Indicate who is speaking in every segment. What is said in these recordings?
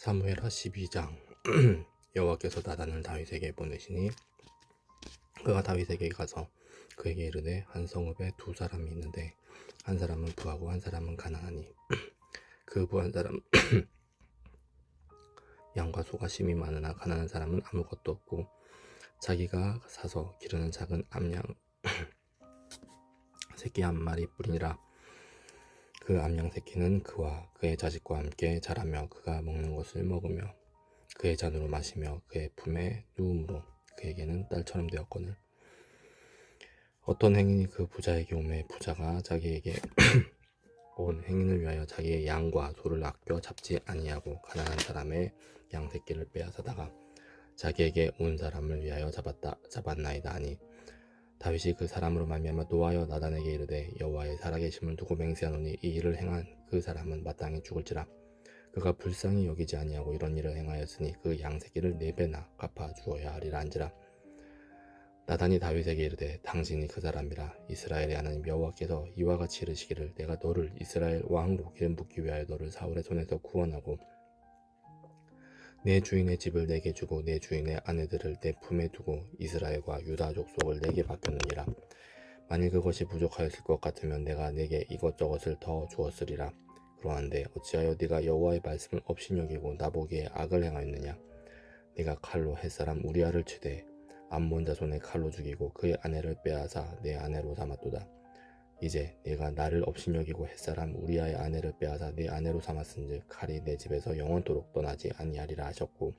Speaker 1: 사무엘하 12장. 여호와께서 나단을 다윗에게 보내시니 그가 다윗에게 가서 그에게 이르되 한 성읍에 두 사람이 있는데 한 사람은 부하고 한 사람은 가난하니 그 부한 사람 양과 소가 심이 많으나 가난한 사람은 아무것도 없고 자기가 사서 기르는 작은 암양 새끼 한 마리 뿐이라. 그 암양 새끼는 그와 그의 자식과 함께 자라며 그가 먹는 것을 먹으며 그의 잔으로 마시며 그의 품에 누움으로 그에게는 딸처럼 되었거늘 어떤 행인이 그 부자에게 오매 부자가 자기에게 온 행인을 위하여 자기의 양과 소를 아껴 잡지 아니하고 가난한 사람의 양 새끼를 빼앗아다가 자기에게 온 사람을 위하여 잡았나이다 하니 다윗이 그 사람으로 말미암아 노하여 나단에게 이르되 여호와의 살아계심을 두고 맹세하노니 이 일을 행한 그 사람은 마땅히 죽을지라. 그가 불쌍히 여기지 아니하고 이런 일을 행하였으니 그 양 새끼를 4배나 갚아 주어야 하리라 한지라. 나단이 다윗에게 이르되 당신이 그 사람이라. 이스라엘의 하나님 여호와께서 이와 같이 이르시기를 내가 너를 이스라엘 왕으로 기름 붓기 위하여 너를 사울의 손에서 구원하고 내 주인의 집을 내게 주고 내 주인의 아내들을 내 품에 두고 이스라엘과 유다 족속을 내게 맡겼느니라. 만일 그것이 부족하였을 것 같으면 내가 내게 이것저것을 더 주었으리라. 그러한데 어찌하여 네가 여호와의 말씀을 업신여기고 나보기에 악을 행하였느냐. 네가 칼로 햇사람 우리아를 치되 암몬 자손의 칼로 죽이고 그의 아내를 빼앗아 내 아내로 삼았도다. 이제 네가 나를 업신여기고 햇사람 우리아의 아내를 빼앗아 내 아내로 삼았은즉 칼이 내 집에서 영원토록 떠나지 아니하리라 하셨고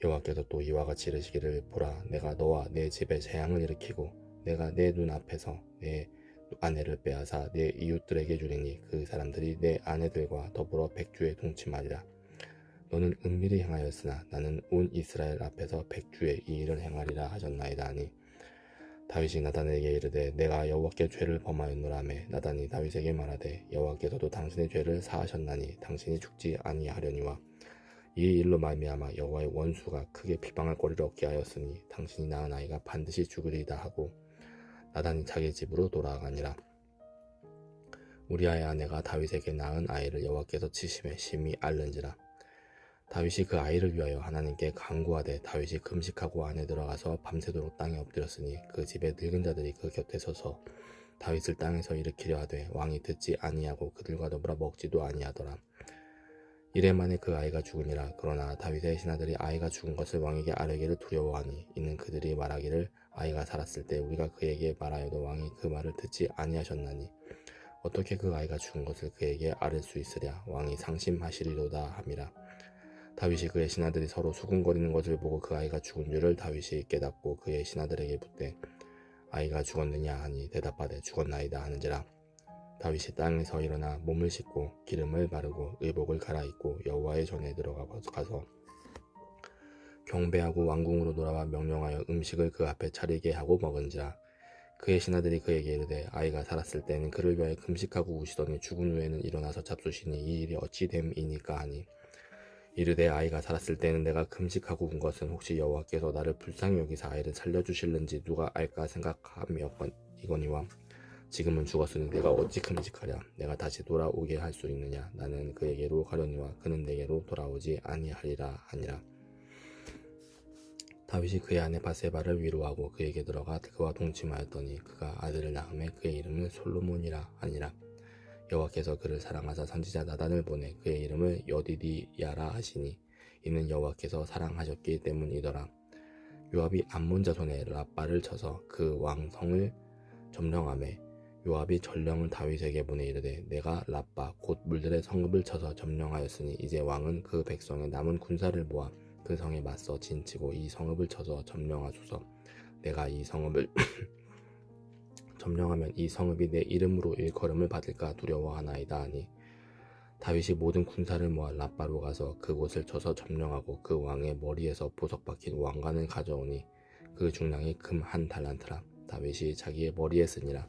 Speaker 1: 여호와께서 또 이와 같이 이르시기를 보라 내가 너와 내 집에 재앙을 일으키고 내가 내 눈앞에서 내 아내를 빼앗아 내 이웃들에게 주리니 그 사람들이 내 아내들과 더불어 백주에 동침하리라. 너는 은밀히 행하였으나 나는 온 이스라엘 앞에서 백주에 이 일을 행하리라 하셨나이다 하니 다윗이 나단에게 이르되 내가 여호와께 죄를 범하였노라매 나단이 다윗에게 말하되 여호와께서도 당신의 죄를 사하셨나니 당신이 죽지 아니하려니와 이 일로 말미암아 여호와의 원수가 크게 비방할 거리를 얻게 하였으니 당신이 낳은 아이가 반드시 죽으리이다 하고 나단이 자기 집으로 돌아가니라. 우리아의 아내가 다윗에게 낳은 아이를 여호와께서 치심에 심히 앓는지라. 다윗이 그 아이를 위하여 하나님께 간구하되 다윗이 금식하고 안에 들어가서 밤새도록 땅에 엎드렸으니 그 집의 늙은 자들이 그 곁에 서서 다윗을 땅에서 일으키려 하되 왕이 듣지 아니하고 그들과 더불어 먹지도 아니하더라. 이래 만에 그 아이가 죽으니라. 그러나 다윗의 신하들이 아이가 죽은 것을 왕에게 아뢰기를 두려워하니 이는 그들이 말하기를 아이가 살았을 때 우리가 그에게 말하여도 왕이 그 말을 듣지 아니하셨나니 어떻게 그 아이가 죽은 것을 그에게 아뢰 수 있으랴. 왕이 상심하시리로다 함이라. 다윗이 그의 신하들이 서로 수군거리는 것을 보고 그 아이가 죽은 줄을 다윗이 깨닫고 그의 신하들에게 묻되 아이가 죽었느냐 하니 대답하되 죽었나이다 하는지라. 다윗이 땅에서 일어나 몸을 씻고 기름을 바르고 의복을 갈아입고 여호와의 전에 들어가서 경배하고 왕궁으로 돌아와 명령하여 음식을 그 앞에 차리게 하고 먹은지라. 그의 신하들이 그에게 이르되 아이가 살았을 때는 그를 위하여 금식하고 우시더니 죽은 후에는 일어나서 잡수시니 이 일이 어찌 됨이니까 하니 이르되 아이가 살았을 때는 내가 금식하고 운 것은 혹시 여호와께서 나를 불쌍히 여기사 아이를 살려주실는지 누가 알까 생각함이거니와 지금은 죽었으니 내가 어찌 금식하랴. 내가 다시 돌아오게 할 수 있느냐. 나는 그에게로 가려니와 그는 내게로 돌아오지 아니하리라 하니라. 다윗이 그의 아내 바세바를 위로하고 그에게 들어가 그와 동침하였더니 그가 아들을 낳음에 그의 이름을 솔로몬이라 하니라. 여호와께서 그를 사랑하사 선지자 나단을 보내 그의 이름을 여디디야라 하시니 이는 여호와께서 사랑하셨기 때문이더라. 요압이 암몬 자손의 랍바를 쳐서 그 왕성을 점령하매 요압이 전령을 다윗에게 보내 이르되 내가 랍바 곧 물들의 성읍을 쳐서 점령하였으니 이제 왕은 그 백성의 남은 군사를 모아 그 성에 맞서 진치고 이 성읍을 쳐서 점령하소서. 내가 이 성읍을 점령하면 이 성읍이 내 이름으로 일컬음을 받을까 두려워하나이다 하니 다윗이 모든 군사를 모아 랍바로 가서 그곳을 쳐서 점령하고 그 왕의 머리에서 보석 박힌 왕관을 가져오니 그 중량이 금 1달란트라. 다윗이 자기의 머리에 쓰니라.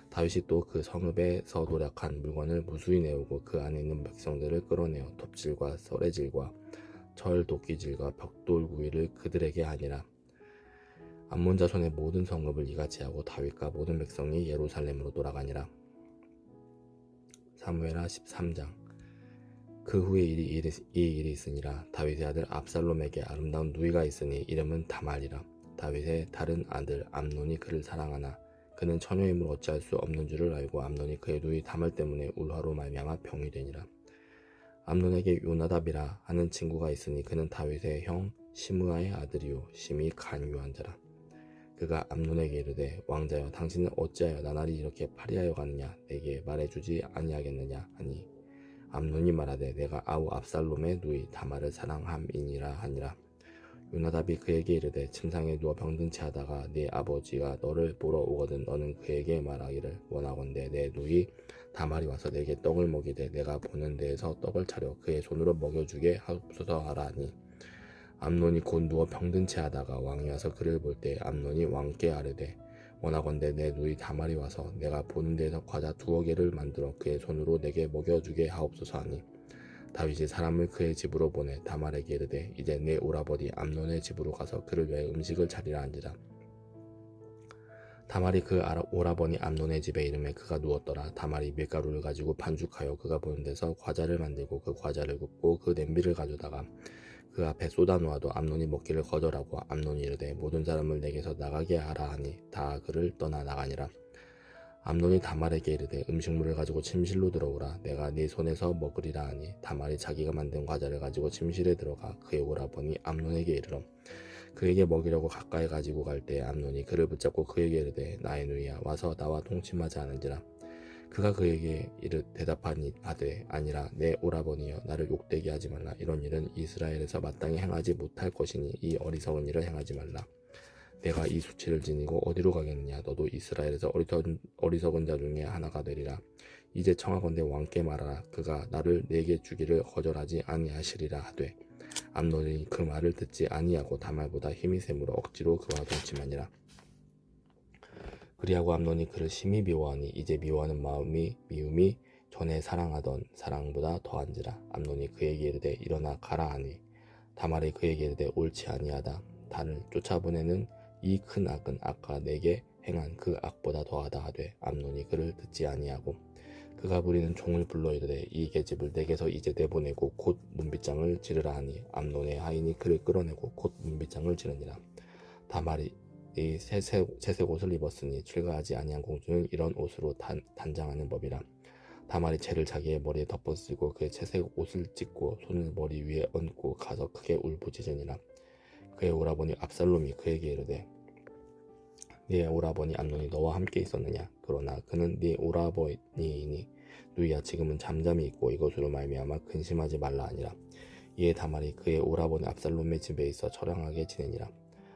Speaker 1: 다윗이 또 그 성읍에서 노력한 물건을 무수히 내오고 그 안에 있는 백성들을 끌어내어 톱질과 썰레질과 철 도끼질과 벽돌구이를 그들에게 하니라. 암몬 자손의 모든 성읍을 이같이 하고 다윗과 모든 백성이 예루살렘으로 돌아가니라. 사무엘하 13장. 그 후에 이 일이 있으니라. 다윗의 아들 압살롬에게 아름다운 누이가 있으니 이름은 다말이라. 다윗의 다른 아들 암논이 그를 사랑하나 그는 처녀임을 어찌할 수 없는 줄을 알고 암논이 그의 누이 다말 때문에 울화로 말미암아 병이 되니라. 암논에게 요나답이라 하는 친구가 있으니 그는 다윗의 형 시므아의 아들이요 심히 간유한 자라. 그가 암논에게 이르되 왕자여 당신은 어찌하여 나날이 이렇게 파리하여 가느냐 내게 말해주지 아니하겠느냐 하니 암논이 말하되 내가 아우 압살롬의 누이 다말을 사랑함이니라 하니라. 요나답이 그에게 이르되 침상에 누워 병든 채 하다가 네 아버지가 너를 보러 오거든 너는 그에게 말하기를 원하건대 내 누이 다말이 와서 내게 떡을 먹이되 내가 보는 데에서 떡을 차려 그의 손으로 먹여주게 하옵소서 하라 하니 암논이 곧 누워 병든 채 하다가 왕이 와서 그를 볼 때 암논이 왕께 아뢰되 원하건대 내 누이 다말이 와서 내가 보는 데에서 과자 2개를 만들어 그의 손으로 내게 먹여주게 하옵소서 하니 다윗이 사람을 그의 집으로 보내 다말에게 이르되 이제 내 오라버니 암논의 집으로 가서 그를 위하여 음식을 차리라 한지라. 다말이 그 오라버니 암논의 집에 이름에 그가 누웠더라. 다말이 밀가루를 가지고 반죽하여 그가 보는 데서 과자를 만들고 그 과자를 굽고 그 냄비를 가져다가 그 앞에 쏟아 놓아도 암논이 먹기를 거절하고 암논이 이르되 모든 사람을 내게서 나가게 하라 하니 다 그를 떠나 나가니라. 암논이 다말에게 이르되 음식물을 가지고 침실로 들어오라. 내가 네 손에서 먹으리라 하니 다말이 자기가 만든 과자를 가지고 침실에 들어가 그의 오라버니 암논에게 이르러 그에게 먹이려고 가까이 가지고 갈 때 암논이 그를 붙잡고 그에게 이르되 나의 누이야 와서 나와 동침하지 않은지라. 그가 그에게 대답하니 하되 아니라 내 오라버니여 나를 욕되게 하지 말라. 이런 일은 이스라엘에서 마땅히 행하지 못할 것이니 이 어리석은 일을 행하지 말라. 내가 이 수치를 지니고 어디로 가겠느냐. 너도 이스라엘에서 어리석은 자 중에 하나가 되리라. 이제 청하건대 왕께 말하라. 그가 나를 내게 주기를 거절하지 아니하시리라 하되 암논이 그 말을 듣지 아니하고 다말보다 힘이 세므로 억지로 그와 동침하니라. 그리하고 암논이 그를 심히 미워하니 이제 미워하는 미움이 전에 사랑하던 사랑보다 더한지라. 암논이 그에게 이르되 일어나 가라 하니 다말이 그에게 이르되 옳지 아니하다. 달을 쫓아보내는 이 큰 악은 아까 내게 행한 그 악보다 더하다 하되 암논이 그를 듣지 아니하고 그가 부리는 종을 불러 이르되 이 계집을 내게서 이제 내보내고 곧 문빗장을 지르라 하니 암논의 하인이 그를 끌어내고 곧 문빗장을 지르니라. 다말이 이 채색 옷을 입었으니 출가하지 아니한 공주는 이런 옷으로 단장하는 법이라. 다말이 채를 자기의 머리에 덮어쓰고 그의 채색 옷을 찢고 손을 머리 위에 얹고 가서 크게 울부짖으니라. 그의 오라버니 압살롬이 그에게 이르되 네 오라버니 암논이 너와 함께 있었느냐. 그러나 그는 네 오라버니이니 누이야 지금은 잠잠히 있고 이것으로 말미암아 근심하지 말라 하니라. 이에 다말이 그의 오라버니 압살롬의 집에 있어 처량하게 지내니라.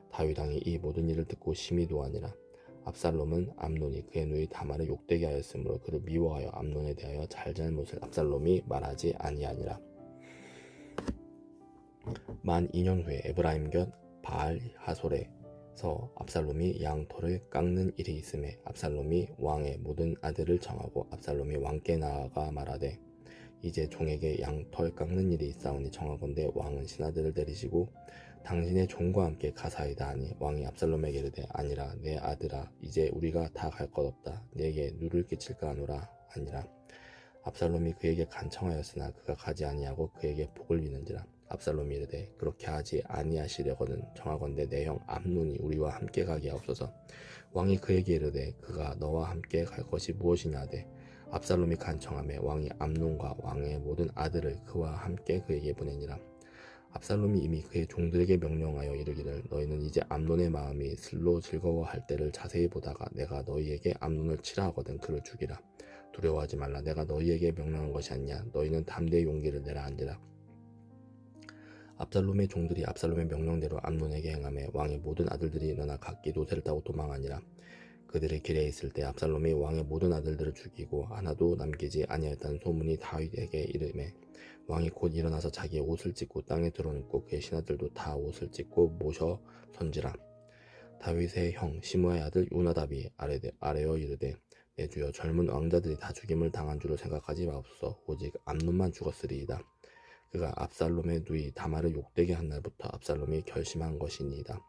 Speaker 1: 다윗 왕이 이 모든 일을 듣고 심히 노하니라. 압살롬은 암논이 그의 누이 다말을 욕되게 하였으므로 그를 미워하여 암논에 대하여 잘잘못을 압살롬이 말하지 아니하니라. 만 2년 후에 에브라임 곁 바알 하솔에서 압살롬이 양털을 깎는 일이 있음에 압살롬이 왕의 모든 아들을 정하고 압살롬이 왕께 나아가 말하되 이제 종에게 양털 깎는 일이 있사오니 정하건대 왕은 신하들을 내리시고 당신의 종과 함께 가사이다 하니 왕이 압살롬에게 이르되 아니라 내 아들아 이제 우리가 다 갈 것 없다. 내게 누를 끼칠까 하노라 하니라. 압살롬이 그에게 간청하였으나 그가 가지 아니하고 그에게 복을 비는지라. 압살롬이 이르되 그렇게 하지 아니하시려거든 정하건대 내 형 암논이 우리와 함께 가게 하옵소서. 왕이 그에게 이르되 그가 너와 함께 갈 것이 무엇이냐 하되 압살롬이 간청하매 왕이 암논과 왕의 모든 아들을 그와 함께 그에게 보내니라. 압살롬이 이미 그의 종들에게 명령하여 이르기를 너희는 이제 암논의 마음이 슬로 즐거워할 때를 자세히 보다가 내가 너희에게 암논을 치라 하거든 그를 죽이라. 두려워하지 말라. 내가 너희에게 명령한 것이 아니냐. 너희는 담대히 용기를 내라 한지라. 압살롬의 종들이 압살롬의 명령대로 암논에게 행하매 왕의 모든 아들들이 일어나 각기 노새를 타고 도망하니라. 그들의 길에 있을 때 압살롬이 왕의 모든 아들들을 죽이고 하나도 남기지 아니하였다는 소문이 다윗에게 이르매 왕이 곧 일어나서 자기의 옷을 찢고 땅에 드러눕고 그의 신하들도 다 옷을 찢고 모셔 선지라. 다윗의 형 시므아의 아들 요나답이 아뢰어 이르되 내 주여 젊은 왕자들이 다 죽임을 당한 줄을 생각하지 마옵소서. 오직 암논만 죽었으리이다. 그가 압살롬의 누이 다말을 욕되게 한 날부터 압살롬이 결심한 것이니이다.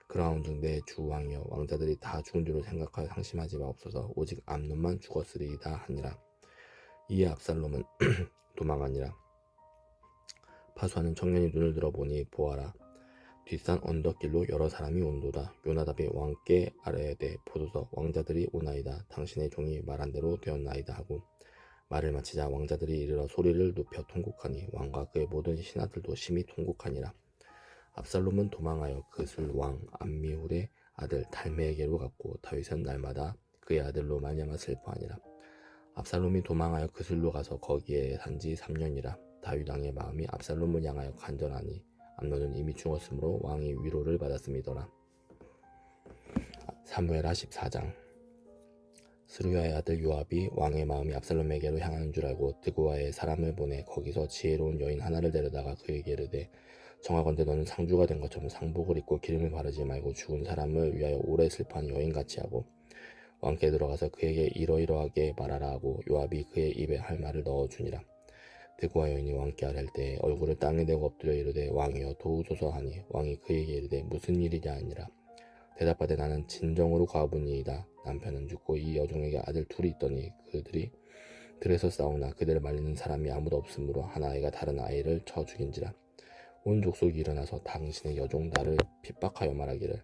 Speaker 1: 그러한즉 내 주 왕이여 왕자들이 다 죽은 줄을 생각하여 상심하지 마옵소서. 오직 암논만 죽었으리이다 하니라. 이에 압살롬은 도망하니라. 파수하는 청년이 눈을 들어보니 보아라, 뒷산 언덕길로 여러 사람이 온도다. 요나답이 왕께 아뢰되 보소서, 왕자들이 오나이다. 당신의 종이 말한 대로 되었나이다 하고 말을 마치자 왕자들이 이르러 소리를 높여 통곡하니 왕과 그의 모든 신하들도 심히 통곡하니라. 압살롬은 도망하여 그술 왕 암미훌의 아들 달메에게로 갔고 다윗은 날마다 그의 아들로 말미암아 슬퍼하니라. 압살롬이 도망하여 그술로 가서 거기에 산지 3년이라. 다윗 왕의 마음이 압살롬을 향하여 간절하니 암논은 이미 죽었으므로 왕이 위로를 받았음이더라. 사무엘하 14장. 스루야의 아들 요압이 왕의 마음이 압살롬에게로 향하는 줄 알고 드고아의 사람을 보내 거기서 지혜로운 여인 하나를 데려다가 그에게 이르되, 청하건대 너는 상주가 된 것처럼 상복을 입고 기름을 바르지 말고 죽은 사람을 위하여 오래 슬퍼하는 여인같이 하고 왕께 들어가서 그에게 이러이러하게 말하라 하고 요압이 그의 입에 할 말을 넣어주니라. 드고아 여인이 왕께 아랠 때에 얼굴을 땅에 대고 엎드려 이르되 왕이여 도우소서 하니 왕이 그에게 이르되 무슨 일이냐 하니라. 대답하되 나는 진정으로 과부니이다. 남편은 죽고 이 여종에게 아들 둘이 있더니 그들이 들에서 싸우나 그들을 말리는 사람이 아무도 없으므로 한 아이가 다른 아이를 쳐 죽인지라. 온 족속이 일어나서 당신의 여종 나를 핍박하여 말하기를,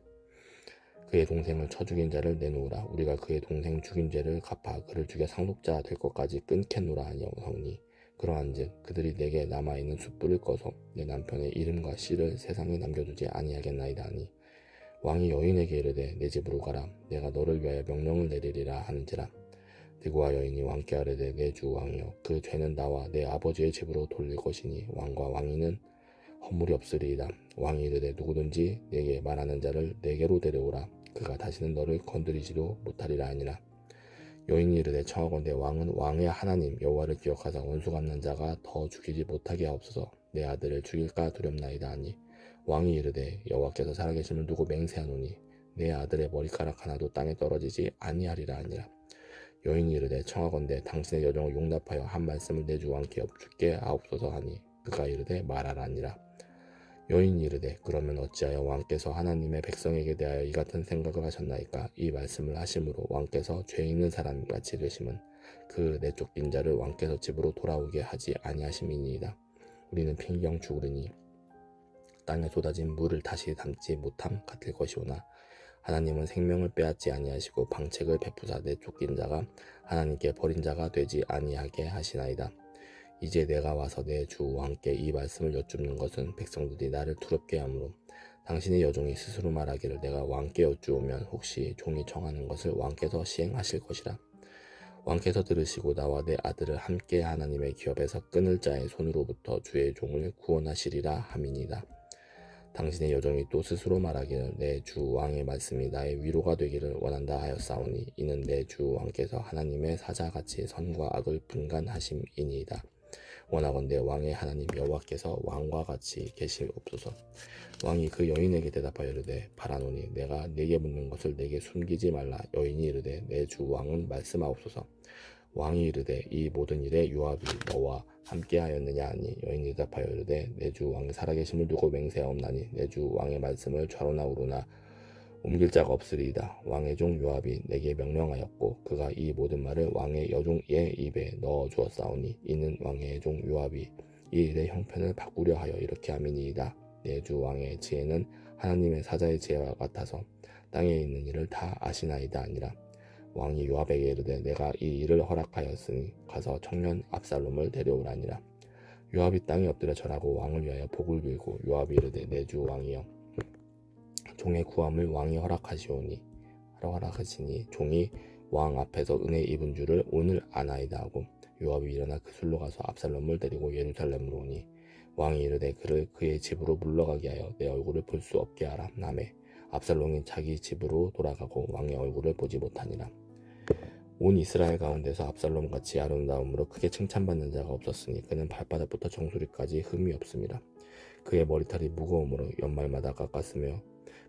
Speaker 1: 그의 동생을 쳐 죽인 자를 내놓으라. 우리가 그의 동생 죽인 죄를 갚아 그를 죽여 상속자 될 것까지 끊겠노라 하니 그러한즉 그들이 내게 남아있는 숯불을 꺼서 내 남편의 이름과 씨를 세상에 남겨두지 아니하겠나이다 하니 왕이 여인에게 이르되 내 집으로 가라. 내가 너를 위하여 명령을 내리리라 하는지라. 드고아 여인이 왕께 아뢰되 내 주 왕이여, 그 죄는 나와 내 아버지의 집으로 돌릴 것이니 왕과 왕위는 허물이 없으리이다. 왕이 이르되 누구든지 내게 말하는 자를 내게로 데려오라. 그가 다시는 너를 건드리지도 못하리라 하니라. 여인이 이르되 청하건대 왕은 왕의 하나님 여호와를 기억하사 원수 갚는 자가 더 죽이지 못하게 하옵소서. 내 아들을 죽일까 두렵나이다 하니 왕이 이르되 여호와께서 살아계심을 두고 맹세하노니 내 아들의 머리카락 하나도 땅에 떨어지지 아니하리라 하니라. 여인이 이르되 청하건대 당신의 여종을 용납하여 한 말씀을 내 주 왕께 엽죽게 하옵소서 하니 그가 이르되 말하라 하니라. 여인이 이르되 그러면 어찌하여 왕께서 하나님의 백성에게 대하여 이 같은 생각을 하셨나이까. 이 말씀을 하심으로 왕께서 죄 있는 사람같이 되심은 그 내쫓긴 자를 왕께서 집으로 돌아오게 하지 아니하심이니이다. 우리는 핑경 죽으리니 땅에 쏟아진 물을 다시 담지 못함 같을 것이오나 하나님은 생명을 빼앗지 아니하시고 방책을 베푸사 내쫓긴 자가 하나님께 버린 자가 되지 아니하게 하시나이다. 이제 내가 와서 내 주 왕께 이 말씀을 여쭙는 것은 백성들이 나를 두렵게 하므로 당신의 여종이 스스로 말하기를 내가 왕께 여쭈오면 혹시 종이 청하는 것을 왕께서 시행하실 것이라. 왕께서 들으시고 나와 내 아들을 함께 하나님의 기업에서 끊을 자의 손으로부터 주의 종을 구원하시리라 함이니이다. 당신의 여종이 또 스스로 말하기를 내 주 왕의 말씀이 나의 위로가 되기를 원한다 하였사오니 이는 내 주 왕께서 하나님의 사자같이 선과 악을 분간하심이니이다. 원하건대 왕의 하나님 여호와께서 왕과 같이 계시옵소서. 왕이 그 여인에게 대답하여 이르되 바라노니 내가 네게 묻는 것을 내게 숨기지 말라. 여인이 이르되 내 주 왕은 말씀하옵소서. 왕이 이르되 이 모든 일에 요압이 너와 함께하였느냐 하니 여인이 대답하여 이르되 내 주 왕이 살아계심을 두고 맹세하옵나니 내 주 왕의 말씀을 좌로나 우로나 옮길 자가 없으리이다. 왕의 종 요압이 내게 명령하였고 그가 이 모든 말을 왕의 여종의 입에 넣어 주었사오니 이는 왕의 종 요압이 이 일의 형편을 바꾸려 하여 이렇게 함이니이다. 내 주 왕의 지혜는 하나님의 사자의 지혜와 같아서 땅에 있는 일을 다 아시나이다 아니라. 왕이 요압에게 이르되 내가 이 일을 허락하였으니 가서 청년 압살롬을 데려오라니라. 요압이 땅에 엎드려 절하고 왕을 위하여 복을 빌고 요압이 이르되 내 주 왕이여, 종의 구함을 왕이 허락하시니 종이 왕 앞에서 은혜 입은 줄을 오늘 아나이다 하고 요압이 일어나 그 술로 가서 압살롬을 데리고 예루살렘으로 오니 왕이 이르되 그를 그의 집으로 물러가게 하여 내 얼굴을 볼 수 없게 하라 하매 압살롬이 자기 집으로 돌아가고 왕의 얼굴을 보지 못하니라. 온 이스라엘 가운데서 압살롬같이 아름다움으로 크게 칭찬받는 자가 없었으니 그는 발바닥부터 정수리까지 흠이 없음이라. 그의 머리털이 무거움으로 연말마다 깎았으며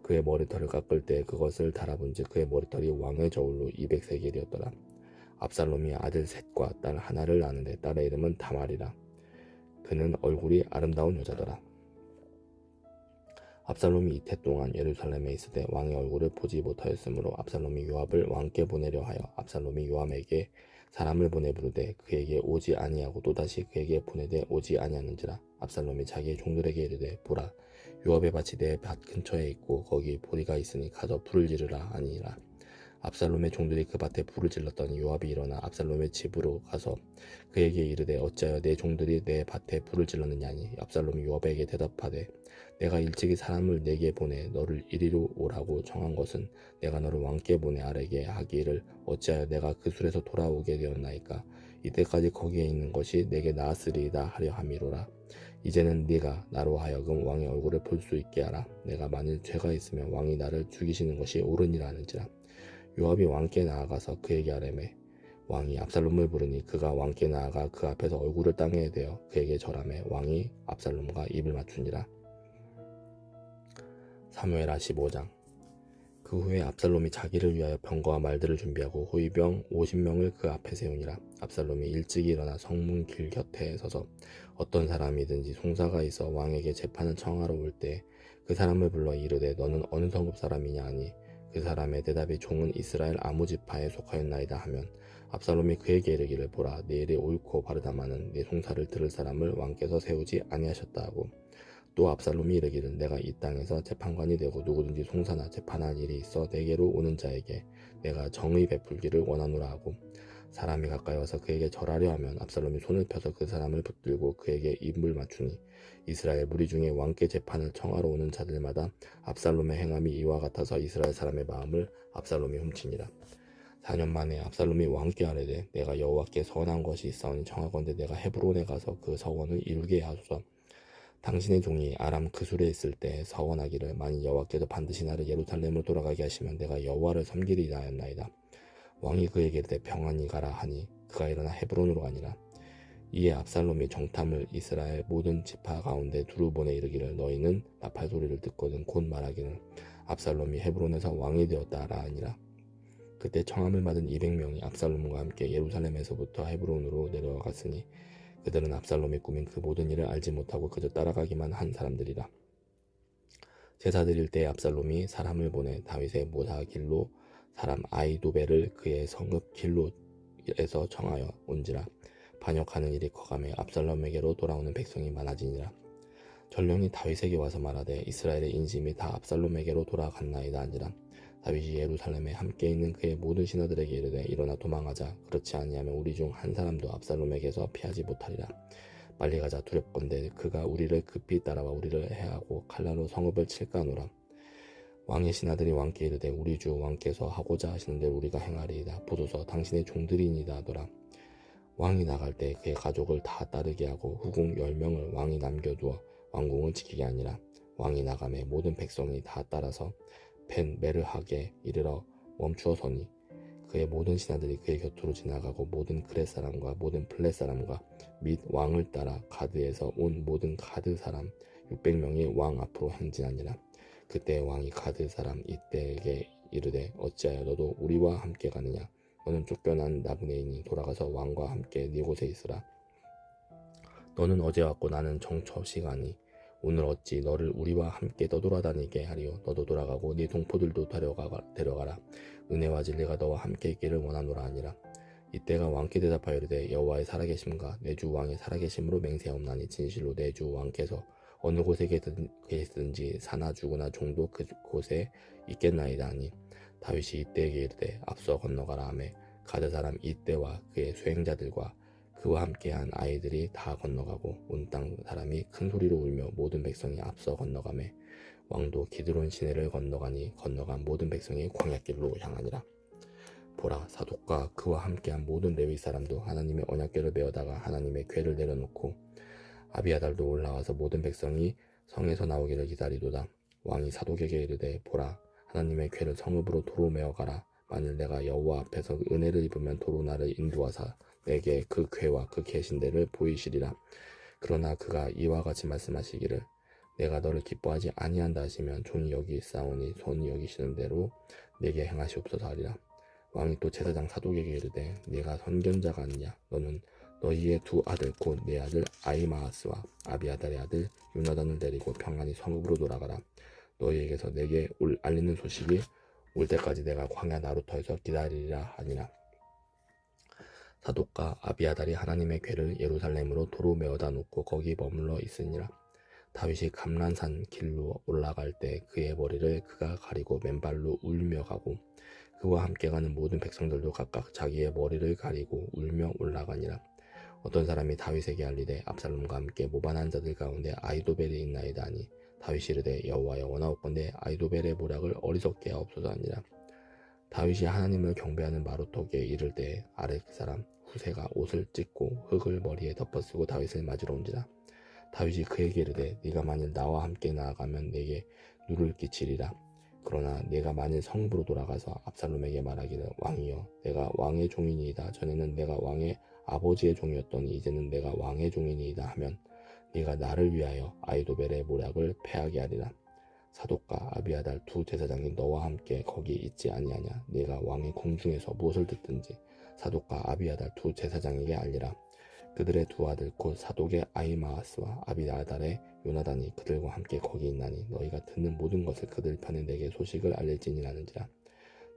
Speaker 1: 그의 머리털을 깎을 때 그것을 달아본즉 그의 머리털이 왕의 저울로 200세겔이었더라. 압살롬이 아들 셋과 딸 하나를 낳는데 딸의 이름은 다말이라. 그는 얼굴이 아름다운 여자더라. 압살롬이 이태 동안 예루살렘에 있을 때 왕의 얼굴을 보지 못하였으므로 압살롬이 요압을 왕께 보내려 하여 압살롬이 요압에게 사람을 보내 부르되 그에게 오지 아니하고 또다시 그에게 보내되 오지 아니하는지라. 압살롬이 자기의 종들에게 이르되 보라, 요압의 밭이 내 밭 근처에 있고 거기 보리가 있으니 가서 불을 지르라 하니라. 압살롬의 종들이 그 밭에 불을 질렀더니 요압이 일어나 압살롬의 집으로 가서 그에게 이르되 어찌하여 내 종들이 내 밭에 불을 질렀느냐 하니, 압살롬이 요압에게 대답하되 내가 일찍이 사람을 내게 보내 너를 이리로 오라고 청한 것은 내가 너를 왕께 보내 아뢰게 하기를 어찌하여 내가 그 술에서 돌아오게 되었나이까. 이때까지 거기에 있는 것이 내게 나았으리이다 하려 함이로라. 이제는 네가 나로 하여금 왕의 얼굴을 볼 수 있게 하라. 내가 만일 죄가 있으면 왕이 나를 죽이시는 것이 옳으니라 하는지라. 요압이 왕께 나아가서 그에게 아뢰매 왕이 압살롬을 부르니 그가 왕께 나아가 그 앞에서 얼굴을 땅에 대어 그에게 절하매 왕이 압살롬과 입을 맞추니라. 사무엘하 15장. 그 후에 압살롬이 자기를 위하여 병거와 말들을 준비하고 호위병 50명을 그 앞에 세우니라. 압살롬이 일찍이 일어나 성문 길 곁에 서서 어떤 사람이든지 송사가 있어 왕에게 재판을 청하러 올 때 그 사람을 불러 이르되 너는 어느 성읍 사람이냐 하니, 그 사람의 대답이 종은 이스라엘 아무 지파에 속하였나이다 하면 압살롬이 그에게 이르기를 보라, 내 일이 옳고 바르다마는 내 송사를 들을 사람을 왕께서 세우지 아니하셨다 하고, 또 압살롬이 이르기를 내가 이 땅에서 재판관이 되고 누구든지 송사나 재판할 일이 있어 내게로 오는 자에게 내가 정의 베풀기를 원하노라 하고, 사람이 가까이 와서 그에게 절하려 하면 압살롬이 손을 펴서 그 사람을 붙들고 그에게 입을 맞추니, 이스라엘 무리 중에 왕께 재판을 청하러 오는 자들마다 압살롬의 행함이 이와 같아서 이스라엘 사람의 마음을 압살롬이 훔치니라. 4년 만에 압살롬이 왕께 아뢰되 내가 여호와께 서원한 것이 있사오니 청하건대 내가 헤브론에 가서 그 서원을 이루게 하소서. 당신의 종이 아람 그술에 있을 때 서원하기를 만일 여호와께서 반드시 나를 예루살렘으로 돌아가게 하시면 내가 여호와를 섬기리라 하였나이다. 왕이 그에게 이르되 평안히 가라 하니 그가 일어나 헤브론으로 가니라. 이에 압살롬이 정탐을 이스라엘 모든 지파 가운데 두루 보내 이르기를 너희는 나팔 소리를 듣거든 곧 말하기를 압살롬이 헤브론에서 왕이 되었다라 하니라. 그때 청함을 받은 200명이 압살롬과 함께 예루살렘에서부터 헤브론으로 내려갔으니 그들은 압살롬이 꾸민 그 모든 일을 알지 못하고 그저 따라가기만 한 사람들이라. 제사 드릴 때 압살롬이 사람을 보내 다윗의 모사 길로 사람 아히도벨을 그의 성읍 길로에서 청하여 온지라. 반역하는 일이 커가며 압살롬에게로 돌아오는 백성이 많아지니라. 전령이 다윗에게 와서 말하되 이스라엘의 인심이 다 압살롬에게로 돌아갔나이다 하니라. 다윗이 예루살렘에 함께 있는 그의 모든 신하들에게 이르되 일어나 도망하자. 그렇지 아니하면 우리 중 한 사람도 압살롬에게서 피하지 못하리라. 빨리 가자. 두렵건대 그가 우리를 급히 따라와 우리를 해하고 칼날로 성읍을 칠까 하노라. 왕의 신하들이 왕께 이르되 우리 주 왕께서 하고자 하시는 대로 우리가 행하리이다. 보소서 당신의 종들이니이다 하더라. 왕이 나갈 때 그의 가족을 다 따르게 하고 후궁 10명을 왕이 남겨두어 왕궁을 지키게 하니라. 왕이 나가매 모든 백성이 다 따라서 벤 메르하게 이르러 멈추어 서니 그의 모든 신하들이 그의 곁으로 지나가고 모든 그렛 사람과 모든 블렛 사람과 및 왕을 따라 가드에서 온 모든 가드 사람 600명이 왕 앞으로 행진하니라. 그때 왕이 가드 사람 이때에게 이르되 어찌하여 너도 우리와 함께 가느냐. 너는 쫓겨난 나부네인이 돌아가서 왕과 함께 네 곳에 있으라. 너는 어제 왔고 나는 정처 시간이 오늘 어찌 너를 우리와 함께 떠돌아다니게 하리요. 너도 돌아가고 네 동포들도 데려가라. 은혜와 진리가 너와 함께 있기를 원하노라 하니라. 이때가 왕께 대답하여 이르되 여호와의 살아계심과 내 주 왕의 살아계심으로 맹세하옵나니 진실로 내 주 왕께서 어느 곳에 계시든지 사나 죽으나 종도 그곳에 있겠나이다 하니, 다윗이 이때에게 이르되 앞서 건너가라 하며 가드 사람 이때와 그의 수행자들과 그와 함께한 아이들이 다 건너가고 온 땅 사람이 큰 소리로 울며 모든 백성이 앞서 건너가며 왕도 기드론 시내를 건너가니 건너간 모든 백성이 광야길로 향하니라. 보라, 사독과 그와 함께한 모든 레위 사람도 하나님의 언약궤를 메어다가 하나님의 궤를 내려놓고 아비아달도 올라와서 모든 백성이 성에서 나오기를 기다리도다. 왕이 사독에게 이르되 보라, 하나님의 궤를 성읍으로 도로 메어가라. 만일 내가 여호와 앞에서 은혜를 입으면 도로 나를 인도하사 내게 그 궤와 그 계신대를 보이시리라. 그러나 그가 이와 같이 말씀하시기를 내가 너를 기뻐하지 아니한다 하시면 종이 여기 있사오니 손이 여기시는 대로 내게 행하시옵소서 하리라. 왕이 또 제사장 사독에게 이르되 네가 선견자가 아니냐. 너는 너희의 두 아들 곧 내 아들 아히마아스와 아비아달의 아들 요나단을 데리고 평안히 성읍으로 돌아가라. 너희에게서 내게 알리는 소식이 올 때까지 내가 광야 나루터에서 기다리리라 하니라. 사독과 아비아달이 하나님의 궤를 예루살렘으로 도로 메어다 놓고 거기 머물러 있으니라. 다윗이 감란산 길로 올라갈 때 그의 머리를 그가 가리고 맨발로 울며 가고 그와 함께 가는 모든 백성들도 각각 자기의 머리를 가리고 울며 올라가니라. 어떤 사람이 다윗에게 알리되 압살롬과 함께 모반한 자들 가운데 아히도벨이 있나이다 하니 다윗이 이르되 여호와여 원하옵건대 아히도벨의 모략을 어리석게 하옵소서 하니라. 다윗이 하나님을 경배하는 마루턱에 이를 때 아래 그 사람 후세가 옷을 찢고 흙을 머리에 덮어쓰고 다윗을 맞으러 온지라. 다윗이 그에게 이르되 네가 만일 나와 함께 나아가면 내게 누를 끼치리라. 그러나 네가 만일 성읍으로 돌아가서 압살롬에게 말하기를 왕이여 내가 왕의 종이니이다. 전에는 내가 왕의 아버지의 종이었더니 이제는 내가 왕의 종이니이다 하면 네가 나를 위하여 아히도벨의 모략을 패하게 하리라. 사독과 아비아달 두 제사장이 너와 함께 거기 있지 아니하냐. 네가 왕의 궁중에서 무엇을 듣든지 사독과 아비아달 두 제사장에게 알리라. 그들의 두 아들 곧 사독의 아히마아스와 아비아달의 요나단이 그들과 함께 거기 있나니 너희가 듣는 모든 것을 그들 편에 내게 소식을 알릴지니라는지라.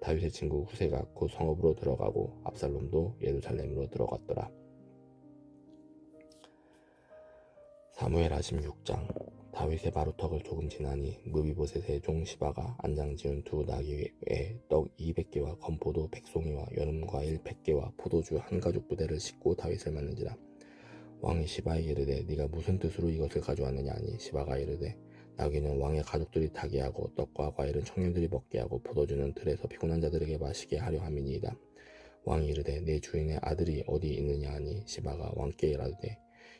Speaker 1: 다윗의 친구 후세가 곧 성읍으로 들어가고 압살롬도 예루살렘으로 들어갔더라. 사무엘하 16장. 다윗의 마루턱을 조금 지나니 무비보셋의 종 시바가 안장 지은 두 나귀에 떡 200개와 건포도 100송이와 여름과일 100개와 포도주 한 가죽 부대를 싣고 다윗을 맞는지라. 왕이 시바에게 이르되 네가 무슨 뜻으로 이것을 가져왔느냐 하니 시바가 이르되 나귀는 왕의 가족들이 타게 하고 떡과 과일은 청년들이 먹게 하고 포도주는 들에서 피곤한 자들에게 마시게 하려 함이니이다. 왕이 이르되 내 주인의 아들이 어디 있느냐 하니 시바가 왕께 이르되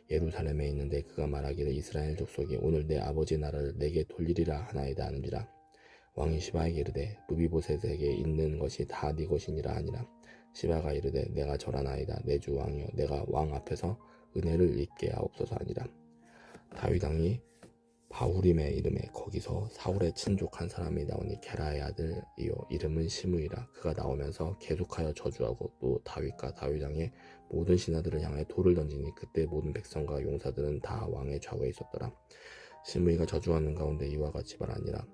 Speaker 1: 예루살렘에 있는데 그가 말하기를 이스라엘 족속이 오늘 내 아버지 나라를 내게 돌리리라 하나이다 하는지라. 왕이 시바에게 이르되 무비보셋에게 있는 것이 다 네 것이니라 하니라. 시바가 이르되 내가 절하나이다. 내 주 왕이여 내가 왕 앞에서 은혜를 입게 하옵소서 하니라. 다윗 왕이 바후림의 이름에 거기서 사울의 친족 한 사람이 나오니 게라의 아들이요 이름은 시므이라. 그가 나오면서 계속하여 저주하고 또 다윗과 다윗 왕의 모든 신하들을 향해 돌을 던지니 그때 모든 백성과 용사들은 다 왕의 좌우에 있었더라. 시므이가 저주하는 가운데 이와 같이 말하니라.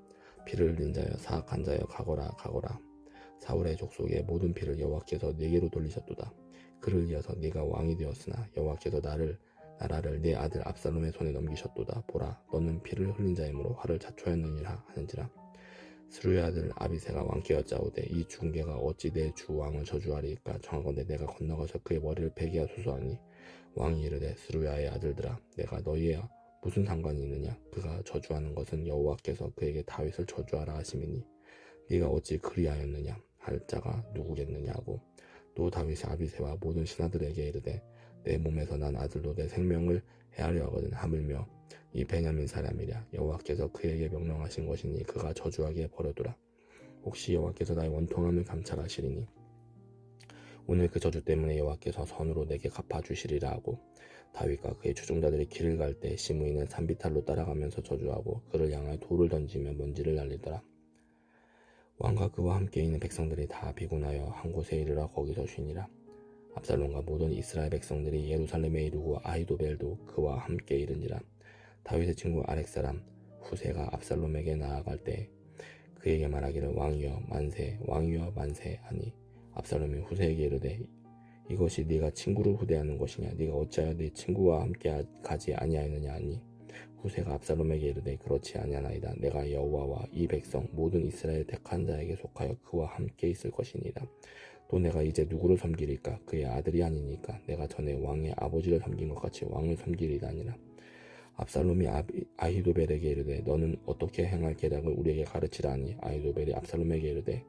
Speaker 1: 피를 흘린 자여 사악한 자여 가거라 가거라. 사울의 족속의 모든 피를 여호와께서 네게로 돌리셨도다. 그를 이어서 네가 왕이 되었으나 여호와께서 나라를 내 아들 압살롬의 손에 넘기셨도다. 보라 너는 피를 흘린 자이므로 화를 자초하였느니라 하는지라. 스루의 아들 아비새가 왕께 여짜오되 이 중개가 어찌 내 주 왕을 저주하리까. 청하건대 내가 건너가서 그의 머리를 베게 하소서 하니 왕이 이르되 스루야의 아들들아 내가 너희와 무슨 상관이 있느냐. 그가 저주하는 것은 여호와께서 그에게 다윗을 저주하라 하심이니 네가 어찌 그리하였느냐 할 자가 누구겠느냐 하고 또 다윗이 아비새와 모든 신하들에게 이르되 내 몸에서 난 아들도 내 생명을 해하려 하거든. 하물며 이 베냐민 사람이랴. 여호와께서 그에게 명령하신 것이니 그가 저주하게 버려두라. 혹시 여호와께서 나의 원통함을 감찰하시리니 오늘 그 저주 때문에 여호와께서 선으로 내게 갚아주시리라 하고 다윗과 그의 추종자들이 길을 갈 때 시므이는 산비탈로 따라가면서 저주하고 그를 향하여 돌을 던지며 먼지를 날리더라. 왕과 그와 함께 있는 백성들이 다 비곤하여 한 곳에 이르러 거기서 쉬니라. 압살롬과 모든 이스라엘 백성들이 예루살렘에 이르고 아히도벨도 그와 함께 이른지라. 다윗의 친구 아렉 사람 후세가 압살롬에게 나아갈 때 그에게 말하기를 왕이여 만세 왕이여 만세 하니 압살롬이 후세에게 이르되 이것이 네가 친구를 후대하는 것이냐. 네가 어찌하여 네 친구와 함께 가지 아니하였느냐 하니 후세가 압살롬에게 이르되 그렇지 아니하나이다. 내가 여호와와 이 백성 모든 이스라엘 택한 자에게 속하여 그와 함께 있을 것이니이다. 또 내가 이제 누구를 섬기리까. 그의 아들이 아니니까 내가 전에 왕의 아버지를 섬긴 것 같이 왕을 섬기리다 아니라. 압살롬이 아히도벨에게 이르되 너는 어떻게 행할 계략을 우리에게 가르치라 하니 아히도벨이 압살롬에게 이르되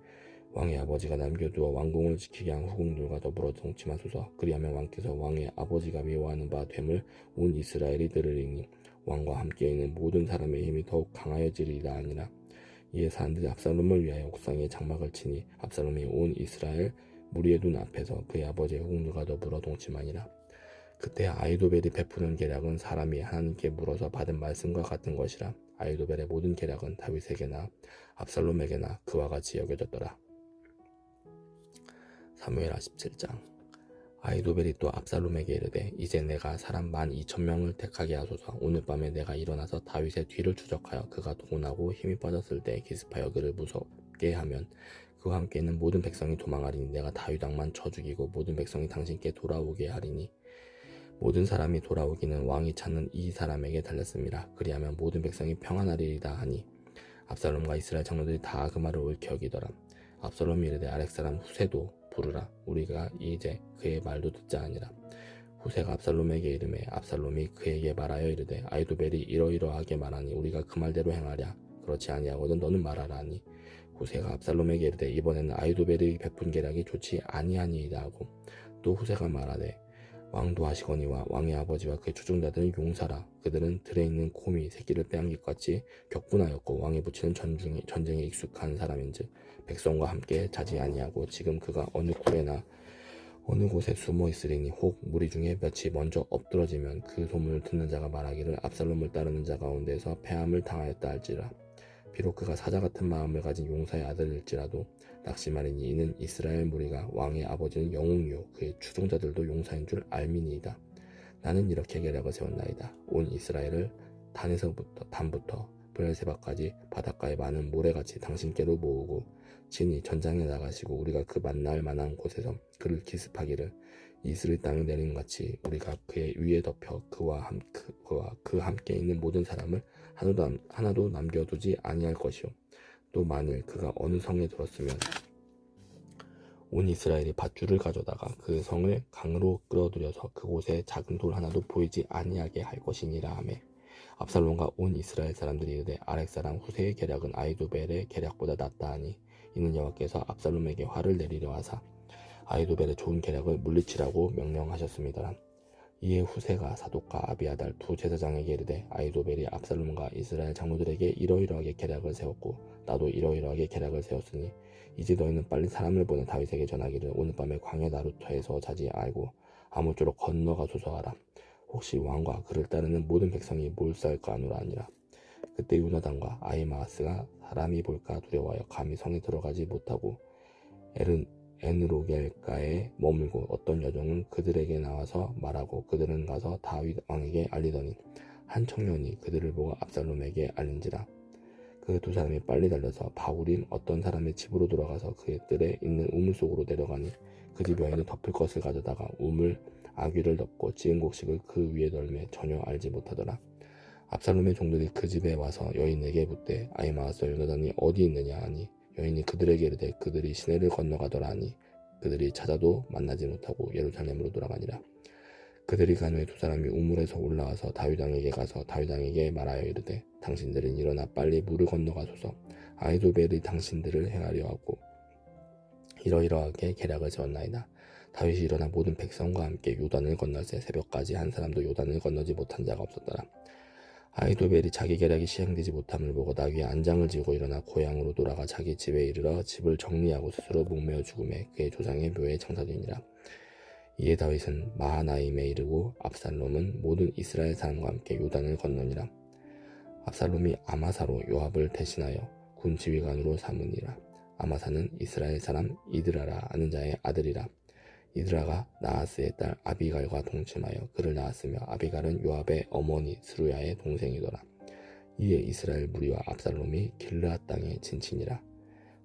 Speaker 1: 왕의 아버지가 남겨두어 왕궁을 지키게 한 후궁들과 더불어 동침하소서. 그리하면 왕께서 왕의 아버지가 미워하는 바 됨을 온 이스라엘이 들으리니 왕과 함께 있는 모든 사람의 힘이 더욱 강하여지리라 하니라. 이에 사람들이 압살롬을 위하여 옥상에 장막을 치니 압살롬이 온 이스라엘 무리의 눈 앞에서 그의 아버지의 후궁들과 더불어 동침하니라. 그때 아히도벨이 베푸는 계략은 사람이 하나님께 물어서 받은 말씀과 같은 것이라. 아히도벨의 모든 계략은 다윗에게나 압살롬에게나 그와 같이 여겨졌더라. 사무엘하 17장. 아히도벨이 또 압살롬에게 이르되 이제 내가 사람 12,000명을 택하게 하소서. 오늘 밤에 내가 일어나서 다윗의 뒤를 추적하여 그가 도곤하고 힘이 빠졌을 때 기습하여 그를 무섭게 하면 그와 함께 있는 모든 백성이 도망하리니 내가 다윗 왕만 쳐 죽이고 모든 백성이 당신께 돌아오게 하리니 모든 사람이 돌아오기는 왕이 찾는 이 사람에게 달렸습니다. 그리하면 모든 백성이 평안하리이다 하니 압살롬과 이스라엘 장로들이 다 그 말을 옳게 여기더라. 압살롬이 이르되 아렉 사람 후세도 부르라. 우리가 이제 그의 말도 듣자 하니라. 후세가 압살롬에게 이르매 압살롬이 그에게 말하여 이르되 아히도벨이 이러이러하게 말하니 우리가 그 말대로 행하랴. 그렇지 아니하거든 너는 말하라 하니 후세가 압살롬에게 이르되 이번에는 아히도벨이 베푼 계략이 좋지 아니하니이다 하고 또 후세가 말하되 왕도 하시거니와 왕의 아버지와 그의 추종자들은 용사라. 그들은 들에 있는 곰이 새끼를 빼앗긴 것 같이 격분하였고 왕이 붙이는 전쟁에 익숙한 사람인즉 백성과 함께 자지 아니하고 지금 그가 어느 굴에나 어느 곳에 숨어 있으리니 혹 무리 중에 몇이 먼저 엎드러지면 그 소문을 듣는 자가 말하기를 압살롬을 따르는 자 가운데서 패함을 당하였다 할지라. 비록 그가 사자 같은 마음을 가진 용사의 아들일지라도 낙심하리니 이는 이스라엘 무리가 왕의 아버지는 영웅이요 그의 추종자들도 용사인 줄 알미니이다. 나는 이렇게 계략을 세웠나이다. 온 이스라엘을 단부터 브엘세바까지 바닷가의 많은 모래같이 당신께로 모으고 진이 전장에 나가시고 우리가 그 만날 만한 곳에서 그를 기습하기를 이스라엘 땅에 내린 같이 우리가 그의 위에 덮여 그와 그 함께 있는 모든 사람을 하나도 남겨두지 아니할 것이요. 또 만일 그가 어느 성에 들었으면 온 이스라엘이 밧줄을 가져다가 그 성을 강으로 끌어들여서 그곳에 작은 돌 하나도 보이지 아니하게 할 것이니라 하매 압살롬과 온 이스라엘 사람들이 이르되 아렉 사람 후세의 계략은 아히도벨의 계략보다 낫다 하니 이는 여호와께서 압살롬에게 화를 내리려 하사 아히도벨의 좋은 계략을 물리치라고 명령하셨습니다. 이에 후세가 사독과 아비아달 두 제사장에게 이르되 아히도벨이 압살롬과 이스라엘 장로들에게 이러이러하게 계략을 세웠고 나도 이러이러하게 계략을 세웠으니 이제 너희는 빨리 사람을 보내 다윗에게 전하기를 오늘 밤에 광야 나루터에서 자지 말고 아무쪼록 건너가소서 하라. 혹시 왕과 그를 따르는 모든 백성이 몰살까 하노라 하니라. 그때 요나단과 아히마아스가 사람이 볼까 두려워하여 감히 성에 들어가지 못하고 에느로겔가에 머물고 어떤 여종은 그들에게 나와서 말하고 그들은 가서 다윗 왕에게 알리더니 한 청년이 그들을 보고 압살롬에게 알린지라. 그 두 사람이 빨리 달려서 바울임 어떤 사람의 집으로 들어가서 그의 뜰에 있는 우물 속으로 내려가니 그 집 여인은 덮을 것을 가져다가 우물 아귀를 덮고 찌은 곡식을 그 위에 널매 전혀 알지 못하더라. 압살롬의 종들이 그 집에 와서 여인에게 묻되 아히마아스 요나단이 어디 있느냐 하니 여인이 그들에게 이르되 그들이 시내를 건너가더라 하니 그들이 찾아도 만나지 못하고 예루살렘으로 돌아가니라. 그들이 간 후에 두 사람이 우물에서 올라와서 다윗 왕에게 가서 다윗 왕에게 말하여 이르되 당신들은 일어나 빨리 물을 건너가소서. 아히도벨이 당신들을 행하려 하고 이러이러하게 계략을 세웠나이다. 다윗이 일어나 모든 백성과 함께 요단을 건널새 새벽까지 한 사람도 요단을 건너지 못한 자가 없었더라. 아히도벨이 자기 계략이 시행되지 못함을 보고 나귀에 안장을 지고 일어나 고향으로 돌아가 자기 집에 이르러 집을 정리하고 스스로 목매어 죽음에 그의 조상의 묘에 장사되니라. 이에 다윗은 마하나임에 이르고 압살롬은 모든 이스라엘 사람과 함께 요단을 건너니라. 압살롬이 아마사로 요압을 대신하여 군 지휘관으로 삼으니라. 아마사는 이스라엘 사람 이드라라 하는 자의 아들이라. 이드라가 나하스의 딸 아비갈과 동침하여 그를 낳았으며 아비갈은 요압의 어머니 스루야의 동생이더라. 이에 이스라엘 무리와 압살롬이 길르앗 땅에 진친이라.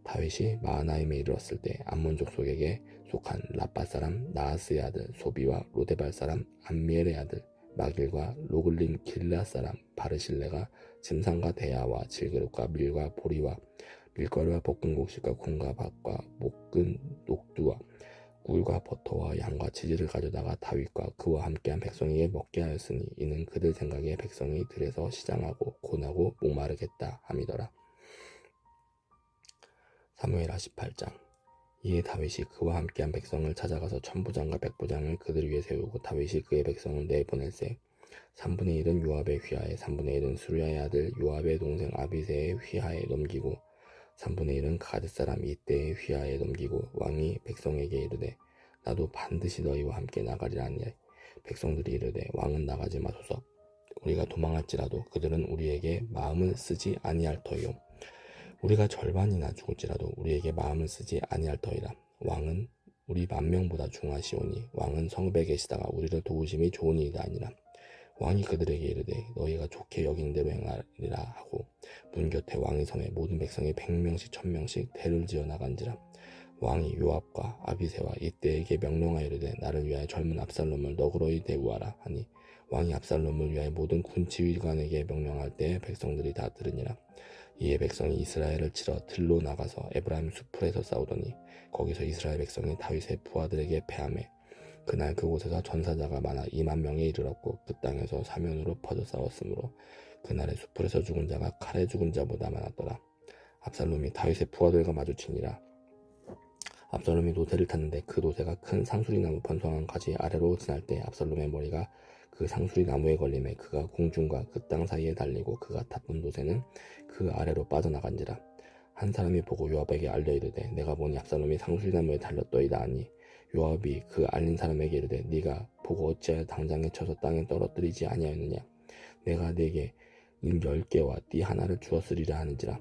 Speaker 1: 다윗이 마하나임에 이르렀을 때 암몬족 속에게 속한 라빠 사람 나하스의 아들 소비와 로데발 사람 암미엘의 아들 마길과 로글림 길르앗 사람 바르실레가 짐승과 대야와 질그릇과 밀과 보리와 밀가루와 볶은 곡식과 콩과 밭과 볶은 녹두와 꿀과 버터와 양과 치즈를 가져다가 다윗과 그와 함께한 백성에게 먹게 하였으니 이는 그들 생각에 백성이 들에서 시장하고 고나고 목마르겠다 함이더라. 사무엘하 18장. 이에 다윗이 그와 함께한 백성을 찾아가서 천부장과 백부장을 그들 위에 세우고 다윗이 그의 백성을 내보낼세 3분의 1은 요압의 휘하에 3분의 1은 수르야의 아들 요압의 동생 아비새의 휘하에 넘기고 3분의 1은 가드 사람 이때의 휘하에 넘기고 왕이 백성에게 이르되 나도 반드시 너희와 함께 나가리라 하니 백성들이 이르되 왕은 나가지 마소서. 우리가 도망할지라도 그들은 우리에게 마음을 쓰지 아니할 터이요 우리가 절반이나 죽을지라도 우리에게 마음을 쓰지 아니할 터이라. 왕은 우리 만명보다 중하시오니 왕은 성읍에 계시다가 우리를 도우심이 좋으니이다 아니라. 왕이 그들에게 이르되 너희가 좋게 여기는 대로 행하리라 하고 문 곁에 왕의 섬에 모든 백성이 100명씩 1000명씩 대를 지어 나간지라. 왕이 요압과 아비새와 이때에게 명령하여 이르되 나를 위하여 젊은 압살롬을 너그러이 대우하라 하니 왕이 압살롬을 위하여 모든 군 지휘관에게 명령할 때 백성들이 다 들으니라. 이에 백성이 이스라엘을 치러 들로 나가서 에브라임 수풀에서 싸우더니 거기서 이스라엘 백성이 다윗의 부하들에게 패하매 그날 그곳에서 전사자가 많아 2만 명에 이르렀고 그 땅에서 사면으로 퍼져 싸웠으므로 그날의 수풀에서 죽은 자가 칼에 죽은 자보다 많았더라. 압살롬이 다윗의 부하들과 마주치니라. 압살롬이 노새를 탔는데 그 노새가 큰 상수리나무 번성한 가지 아래로 지날 때 압살롬의 머리가 그 상수리나무에 걸림에 그가 공중과 그 땅 사이에 달리고 그가 탔던 노새는 그 아래로 빠져나간지라. 한 사람이 보고 요압에게 알려 이르되 내가 보니 압살롬이 상수리나무에 달렸더이다 하니 요압이 그 알린 사람에게 이르되 네가 보고 어찌하여 당장에 쳐서 땅에 떨어뜨리지 아니하였느냐. 내가 네게 인 10개와 띠 하나를 주었으리라 하는지라.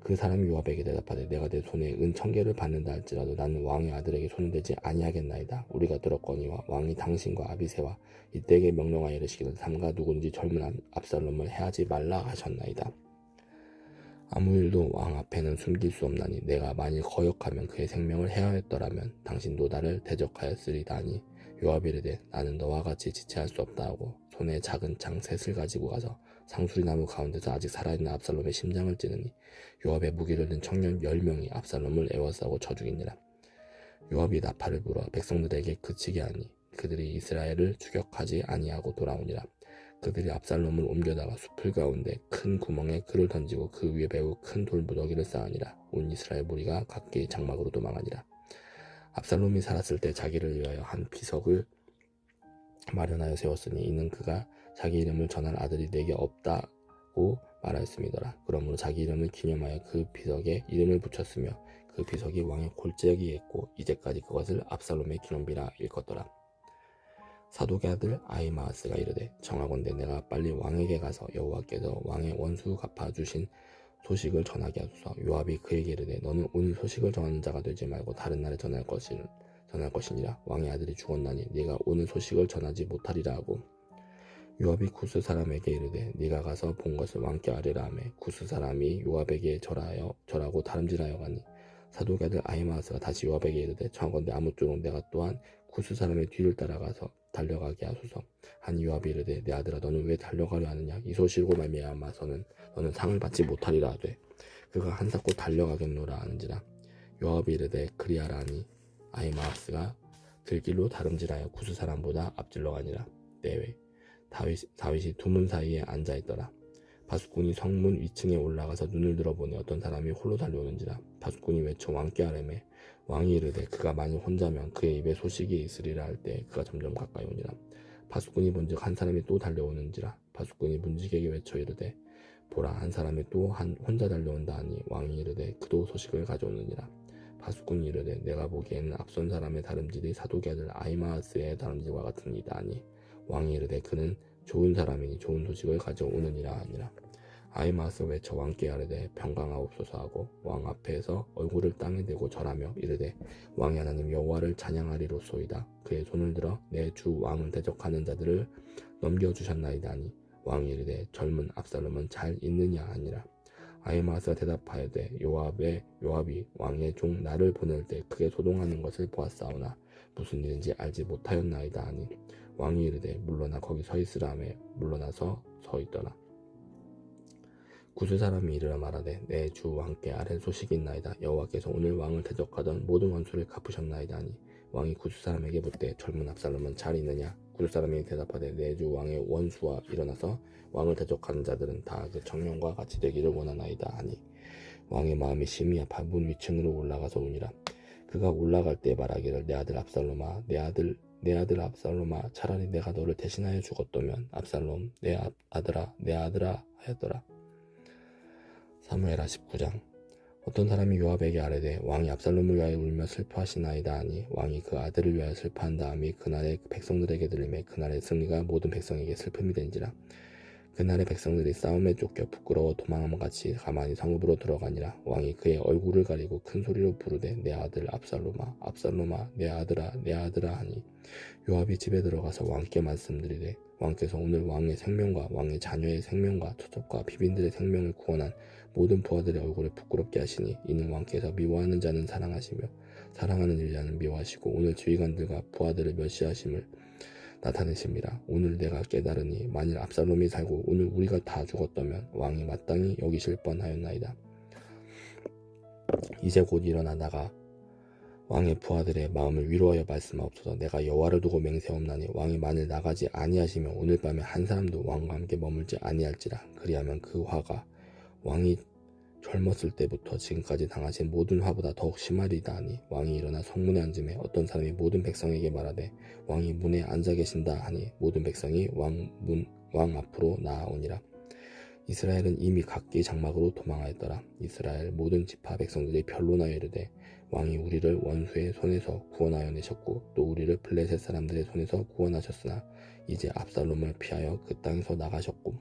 Speaker 1: 그 사람이 요압에게 대답하되 내가 내 손에 은 1000개를 받는다 할지라도 나는 왕의 아들에게 손을 대지 아니하겠나이다. 우리가 들었거니와 왕이 당신과 아비새와 이때에게 명령하여 이르시기를 삼가 누군지 젊은 압살롬을 해하지 말라 하셨나이다. 아무 일도 왕 앞에는 숨길 수 없나니 내가 만일 거역하면 그의 생명을 해하였더라면 당신도 나를 대적하였으리다 하니 요압이 이르되 나는 너와 같이 지체할 수 없다 하고 손에 작은 창 셋을 가지고 가서 상수리나무 가운데서 아직 살아있는 압살롬의 심장을 찌르니 요압의 무기를 든 청년 10명이 압살롬을 에워싸고 쳐 죽이니라. 요압이 나팔을 불어 백성들에게 그치게 하니 그들이 이스라엘을 추격하지 아니하고 돌아오니라. 그들이 압살롬을 옮겨다가 수풀 가운데 큰 구멍에 그를 던지고 그 위에 매우 큰 돌무더기를 쌓으니라. 온 이스라엘 무리가 각기 장막으로 도망하니라. 압살롬이 살았을 때 자기를 위하여 한 비석을 마련하여 세웠으니 이는 그가 자기 이름을 전할 아들이 내게 없다고 말하였음이더라. 그러므로 자기 이름을 기념하여 그 비석에 이름을 붙였으며 그 비석이 왕의 골짜기에 있고 이제까지 그것을 압살롬의 기념비라 일컫더라. 사독의 아들 아히마아스가 이르되 청하건대 내가 빨리 왕에게 가서 여호와께서 왕의 원수 갚아주신 소식을 전하게 하소서. 요압이 그에게 이르되 너는 오늘 소식을 전하는 자가 되지 말고 다른 날에 전할 것이니라. 왕의 아들이 죽었나니 네가 오늘 소식을 전하지 못하리라 하고 요압이 구스 사람에게 이르되 네가 가서 본 것을 왕께 아뢰라 하매 구스 사람이 요압에게 절하고 다름질하여 가니 사독의 아들 아히마아스가 다시 요압에게 이르되 청하건대 아무쪼록 내가 또한 구스 사람의 뒤를 따라가서 달려가게 하소서. 하니 요압이 이르되 내 아들아 너는 왜 달려가려 하느냐. 이 소식으로 말미암아서는 너는 상을 받지 못하리라 하되 그가 한사코 달려가겠노라 하는지라. 요압이 이르되 그리하라 하니 아히마아스가 들길로 다름질하여 구스 사람보다 앞질러 가니라. 내외 다윗이 두문 사이에 앉아있더라. 바숫꾼이 성문 위층에 올라가서 눈을 들어보니 어떤 사람이 홀로 달려오는지라. 바숫꾼이 외쳐 왕께 아뢰매 왕이 이르되 그가 만일 혼자면 그의 입에 소식이 있으리라 할 때 그가 점점 가까이 오니라. 바숫꾼이 본즉 한 사람이 또 달려오는지라. 바숫꾼이 문지기에게 외쳐 이르되 보라 한 사람이 또 혼자 달려온다 하니 왕이 이르되 그도 소식을 가져오느니라. 바숫꾼이 이르되 내가 보기에는 앞선 사람의 다름질이 사독의 아들 아히마아스의 다름질과 같으니이다 하니 왕이 이르되 그는 좋은 사람이니 좋은 소식을 가져오느니라 하니라. 아히마아스가 외쳐 왕께 아뢰되 평강하옵소서 하고 왕 앞에서 얼굴을 땅에 대고 절하며 이르되 왕의 하나님 여호와를 찬양하리로소이다. 그의 손을 들어 내 주 왕을 대적하는 자들을 넘겨주셨나이다 하니 왕이 이르되 젊은 압살롬은 잘 있느냐 하니라. 아히마아스가 대답하여되 요압이 왕의 종 나를 보낼 때 크게 소동하는 것을 보았사오나 무슨 일인지 알지 못하였나이다 하니 왕이 이르되 물러나 거기 서 있으라 하매 물러나서 서 있더라. 구스 사람이 이르러 말하되 내 주 왕께 아뢰 소식이 있나이다. 여호와께서 오늘 왕을 대적하던 모든 원수를 갚으셨나이다 하니 왕이 구스 사람에게 묻되 젊은 압살롬은 잘 있느냐. 구스 사람이 대답하되 내 주 왕의 원수와 일어나서 왕을 대적하는 자들은 다 그 청년과 같이 되기를 원하나이다 하니 왕의 마음이 심히 아파 문 위층으로 올라가서 우니라. 그가 올라갈 때 말하기를 내 아들 압살롬아 내 아들 압살롬아 차라리 내가 너를 대신하여 죽었더면 압살롬 내 아들아 하였더라. 사무엘하 19장. 어떤 사람이 요압에게 아뢰되 왕이 압살롬을 위하여 울며 슬퍼하시나이다 하니 왕이 그 아들을 위하여 슬퍼한 다음이 그날의 백성들에게 들리매 그날의 승리가 모든 백성에게 슬픔이 된지라. 그날의 백성들이 싸움에 쫓겨 부끄러워 도망함 같이 가만히 성읍으로 들어가니라. 왕이 그의 얼굴을 가리고 큰 소리로 부르되 내 아들 압살롬아 압살롬아 내 아들아 하니 요압이 집에 들어가서 왕께 말씀드리되 왕께서 오늘 왕의 생명과 왕의 자녀의 생명과 토속과 비빈들의 생명을 구원한 모든 부하들의 얼굴을 부끄럽게 하시니 이는 왕께서 미워하는 자는 사랑하시며 사랑하는 자는 미워하시고 오늘 지휘관들과 부하들을 멸시하심을 나타내심이라. 오늘 내가 깨달으니 만일 압살롬이 살고 오늘 우리가 다 죽었다면 왕이 마땅히 여기실 뻔하였나이다. 이제 곧 일어나 나가 왕의 부하들의 마음을 위로하여 말씀하옵소서. 내가 여호와를 두고 맹세하옵나니 왕이 만일 나가지 아니하시며 오늘 밤에 한 사람도 왕과 함께 머물지 아니할지라. 그리하면 그 화가 왕이 젊었을 때부터 지금까지 당하신 모든 화보다 더욱 심하리다 하니 왕이 일어나 성문에 앉음에 어떤 사람이 모든 백성에게 말하되 왕이 문에 앉아 계신다 하니 모든 백성이 왕 앞으로 나아오니라. 이스라엘은 이미 각기 장막으로 도망하였더라. 이스라엘 모든 지파 백성들이 변론하여 이르되 왕이 우리를 원수의 손에서 구원하여 내셨고 또 우리를 블레셋 사람들의 손에서 구원하셨으나 이제 압살롬을 피하여 그 땅에서 나가셨고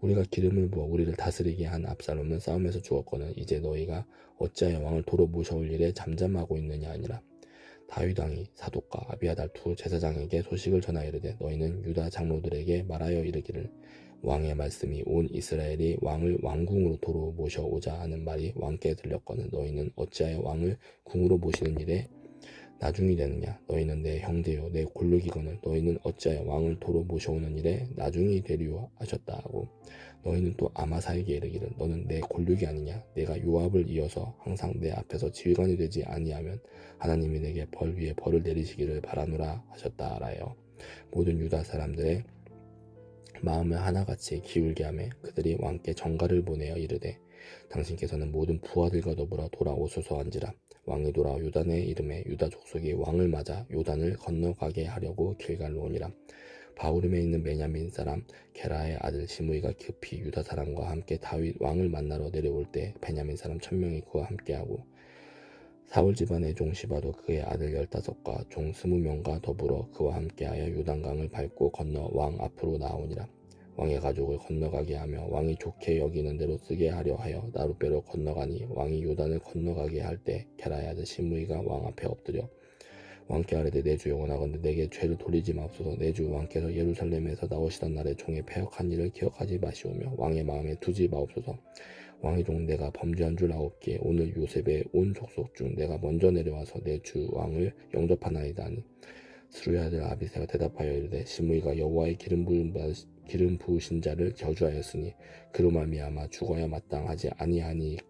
Speaker 1: 우리가 기름을 부어 우리를 다스리게 한 압살롬은 싸움에서 죽었거늘 이제 너희가 어찌하여 왕을 도로 모셔올 일에 잠잠하고 있느냐 하니라. 다윗 왕이 사독과 아비아달 두 제사장에게 소식을 전하여 이르되 너희는 유다 장로들에게 말하여 이르기를 왕의 말씀이 온 이스라엘이 왕을 왕궁으로 도로 모셔오자 하는 말이 왕께 들렸거늘 너희는 어찌하여 왕을 궁으로 모시는 일에 나중이 되느냐. 너희는 내 형제요 내 골육이거늘 너희는 어찌하여 왕을 도로 모셔오는 일에 나중이 되리요 하셨다 하고 너희는 또 아마사에게 이르기를 너는 내 골육이 아니냐. 내가 요압을 이어서 항상 내 앞에서 지휘관이 되지 아니하면 하나님이 내게 벌 위에 벌을 내리시기를 바라노라 하셨다 하라요. 모든 유다 사람들의 마음을 하나같이 기울게 하며 그들이 왕께 전가를 보내어 이르되 당신께서는 모든 부하들과 더불어 돌아오소서 한지라. 왕이 돌아와 요단의 이름에 유다 족속이 왕을 맞아 요단을 건너가게 하려고 길갈로 오니라. 바후림에 있는 베냐민 사람 게라의 아들 시므이가 급히 유다 사람과 함께 다윗 왕을 만나러 내려올 때 베냐민 사람 1000명이 그와 함께하고 사울 집안의 종 시바도 그의 아들 15과 종 20명과 더불어 그와 함께하여 요단강을 밟고 건너 왕 앞으로 나오니라. 왕의 가족을 건너가게 하며 왕이 좋게 여기는 대로 쓰게 하려 하여 나룻배로 건너가니 왕이 요단을 건너가게 할 때 게라의 아들 시므이가 왕 앞에 엎드려 왕께 아뢰되 내 주 영원하건대 내게 죄를 돌리지 마옵소서. 내 주 왕께서 예루살렘에서 나오시던 날에 종의 패역한 일을 기억하지 마시오며 왕의 마음에 두지 마옵소서. 왕의 종 내가 범죄한 줄 아옵기에 오늘 요셉의 온 족속 중 내가 먼저 내려와서 내 주 왕을 영접하나이다 하니 스루야 아들 아비새가 대답하여 이르되 시므이가 여호와의 기름 부으신 자를 저주하였으니 그로 말미암아 죽어야 마땅하지 아니하니까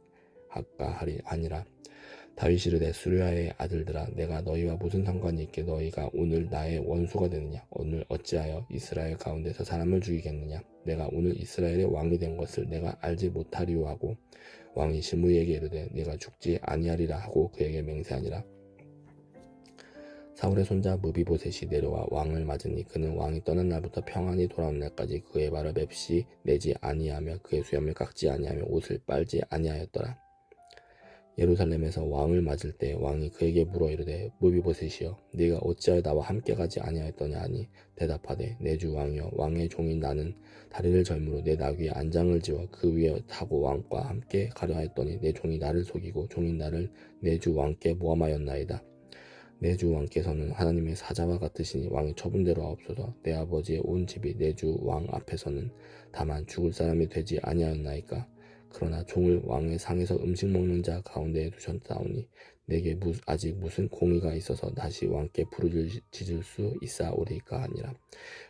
Speaker 1: 다윗이 이르되 스루야의 아들들아 내가 너희와 무슨 상관이 있게 너희가 오늘 나의 원수가 되느냐. 오늘 어찌하여 이스라엘 가운데서 사람을 죽이겠느냐. 내가 오늘 이스라엘의 왕이 된 것을 내가 알지 못하리오 하고 왕이 시므이에게 이르되 네가 죽지 아니하리라 하고 그에게 맹세하니라. 사울의 손자 무비보셋이 내려와 왕을 맞으니 그는 왕이 떠난 날부터 평안히 돌아온 날까지 그의 발을 맵시 내지 아니하며 그의 수염을 깎지 아니하며 옷을 빨지 아니하였더라. 예루살렘에서 왕을 맞을 때 왕이 그에게 물어 이르되 무비보셋이여 네가 어찌하여 나와 함께 가지 아니하였더냐 하니 대답하되 내 주 왕이여 왕의 종인 나는 다리를 절므로 내 나귀에 안장을 지어 그 위에 타고 왕과 함께 가려 하였더니 내 종이 나를 속이고 종인 나를 내 주 왕께 모함하였나이다. 내 주 왕께서는 하나님의 사자와 같으시니 왕이 처분대로 하옵소서. 내 아버지의 온 집이 내 주 왕 앞에서는 다만 죽을 사람이 되지 아니하였나이까. 그러나 종을 왕의 상에서 음식 먹는 자 가운데에 두셨사오니 내게 아직 무슨 공의가 있어서 다시 왕께 부르짖을 수 있사오리까 하니라.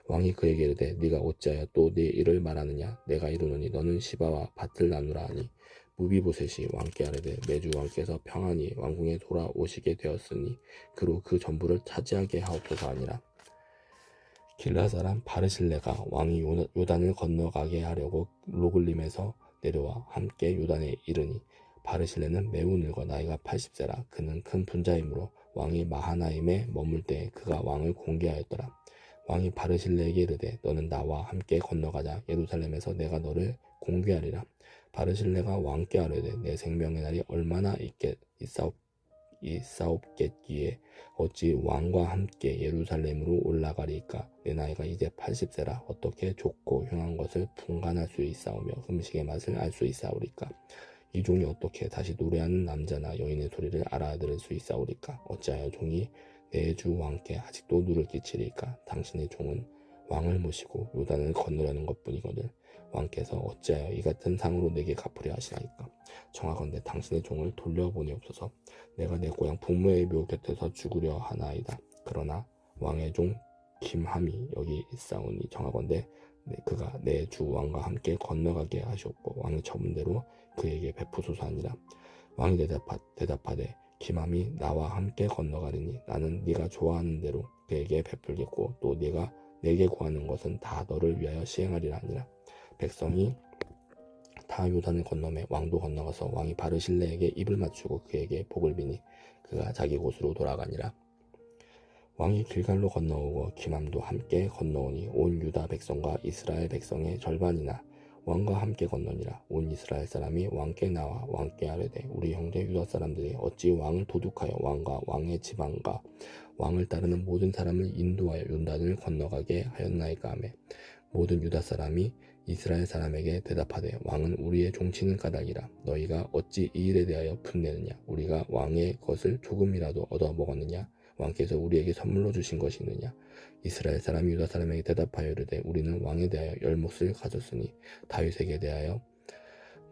Speaker 1: 왕이 그에게 이르되 네가 어찌하여 또 네 일을 말하느냐. 내가 이르노니 너는 시바와 밭을 나누라 하니 무비보셋이 왕께 아뢰되 내 주 왕께서 평안히 왕궁에 돌아오시게 되었으니 그로 그 전부를 차지하게 하옵소서 하니라. 길라 사람 바르실레가 왕이 요단을 건너가게 하려고 로글림에서 내려와 함께 요단에 이르니 바르실레는 매우 늙어 나이가 80세라. 그는 큰 분자이므로 왕이 마하나임에 머물 때 그가 왕을 공개하였더라. 왕이 바르실레에게 이르되 너는 나와 함께 건너가자. 예루살렘에서 내가 너를 공개하리라. 바르실레가 왕께 아뢰되 내 생명의 날이 얼마나 있사옵겠기에 어찌 왕과 함께 예루살렘으로 올라가리까. 내 나이가 이제 80세라 어떻게 좋고 흉한 것을 분간할 수 있사오며 음식의 맛을 알 수 있사오리까. 이 종이 어떻게 다시 노래하는 남자나 여인의 소리를 알아들을 수 있사오리까. 어찌하여 종이 내 주 왕께 아직도 누를 끼치리까. 당신의 종은 왕을 모시고 요단을 건너려는 것뿐이거늘 왕께서 어찌하여 이 같은 상으로 내게 갚으려 하시나이까. 청하건대 당신의 종을 돌려보내옵소서. 내가 내 고향 부모의 묘 곁에서 죽으려 하나이다. 그러나 왕의 종 김함이 여기 있사오니 청하건대 그가 내 주 왕과 함께 건너가게 하시옵고 왕의 처분대로 그에게 베푸소서 하니라. 왕이 대답하되 김함이 나와 함께 건너가리니 나는 네가 좋아하는 대로 그에게 베풀겠고 또 네가 내게 구하는 것은 다 너를 위하여 시행하리라 하니라. 백성이 다 요단을 건너매 왕도 건너가서 왕이 바르실레에게 입을 맞추고 그에게 복을 비니 그가 자기 곳으로 돌아가니라. 왕이 길갈로 건너오고 김함도 함께 건너오니 온 유다 백성과 이스라엘 백성의 절반이나 왕과 함께 건너니라. 온 이스라엘 사람이 왕께 나와 왕께 아뢰되 우리 형제 유다 사람들이 어찌 왕을 도둑하여 왕과 왕의 지방과 왕을 따르는 모든 사람을 인도하여 요단을 건너가게 하였나이까 하매 모든 유다 사람이 이스라엘 사람에게 대답하되 왕은 우리의 종치는 까닭이라. 너희가 어찌 이 일에 대하여 분내느냐. 우리가 왕의 것을 조금이라도 얻어 먹었느냐. 왕께서 우리에게 선물로 주신 것이 있느냐. 이스라엘 사람이 유다 사람에게 대답하여 이르되 우리는 왕에 대하여 열몫을 가졌으니 다윗에게 대하여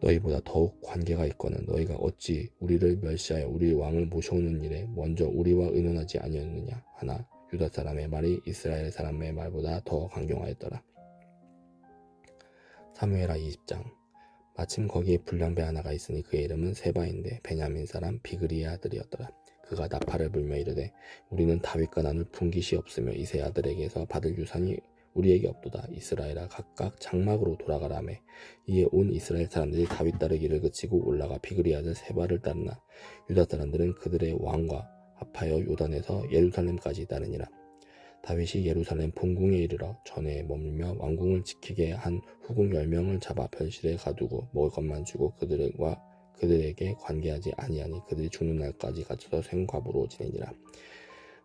Speaker 1: 너희보다 더욱 관계가 있거늘 너희가 어찌 우리를 멸시하여 우리 왕을 모셔오는 일에 먼저 우리와 의논하지 아니었느냐 하나 유다 사람의 말이 이스라엘 사람의 말보다 더 강경하였더라. 사무엘하 20장. 마침 거기에 불량배 하나가 있으니 그의 이름은 세바인데 베냐민 사람 비그리의 아들이었더라. 그가 나팔을 불며 이르되 우리는 다윗과 나눌 분깃이 없으며 이 세 아들에게서 받을 유산이 우리에게 없도다. 이스라엘아 각각 장막으로 돌아가라매. 이에 온 이스라엘 사람들이 다윗 따르기를 그치고 올라가 비그리 아들 세바를 따르나 유다 사람들은 그들의 왕과 합하여 요단에서 예루살렘까지 따르니라. 다윗이 예루살렘 본궁에 이르러 전에 머물며 왕궁을 지키게 한 후궁 10명을 잡아 별실에 가두고 먹을 것만 주고 그들에게 관계하지 아니하니 그들이 죽는 날까지 갇혀서 생과부로 지내니라.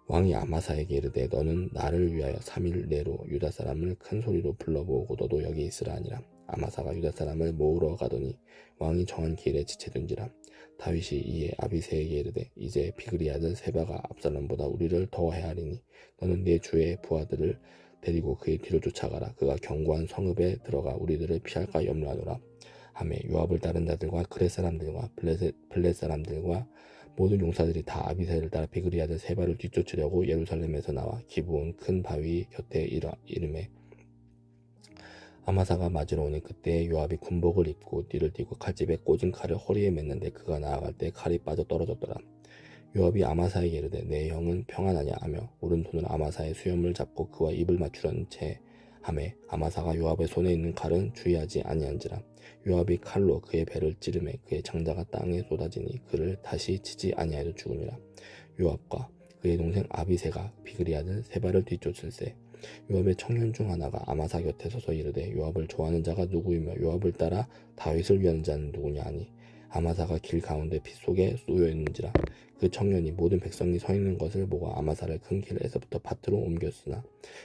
Speaker 1: 왕이 아마사에게 이르되 너는 나를 위하여 3일 내로 유다 사람을 큰 소리로 불러모으고 너도 여기 있으라 하니라. 아마사가 유다 사람을 모으러 가더니 왕이 정한 길에 지체된지라. 다윗이 이에 아비새에게 이르되 이제 비그리 아들 세바가 압살롬보다 우리를 더 헤아리니 너는 네 주의 부하들을 데리고 그의 뒤로 쫓아가라. 그가 견고한 성읍에 들어가 우리들을 피할까 염려하노라 하매 요압을 따른 자들과 그렛 사람들과 블렛 사람들과 모든 용사들이 다 아비새를 따라 비그리 아들 세바를 뒤쫓으려고 예루살렘에서 나와 기브온 큰 바위 곁에 이르매 아마사가 맞으러 오니 그때 요압이 군복을 입고 띠를 띠고 칼집에 꽂은 칼을 허리에 맸는데 그가 나아갈 때 칼이 빠져 떨어졌더라. 요압이 아마사에게 이르되 내 형은 평안하냐 하며 오른손으로 아마사의 수염을 잡고 그와 입을 맞추려는 채 하매 아마사가 요압의 손에 있는 칼은 주의하지 아니한지라. 요압이 칼로 그의 배를 찌르매 그의 장자가 땅에 쏟아지니 그를 다시 치지 아니하여 죽으니라. 요압과 그의 동생 아비새가 비그리 아들 세바를 뒤쫓을세. 요압의 청년 중 하나가 아마사 곁에 서서 이르되 요압을 좋아하는 자가 누구이며 요압을 따라 다윗을 위하는 자는 누구냐 하니 아마사가 길 가운데 피 속에 쏘여 있는지라. 그 청년이 모든 백성이 서 있는 것을 보고 아마사를 큰 길에서부터 밭으로 옮겼으나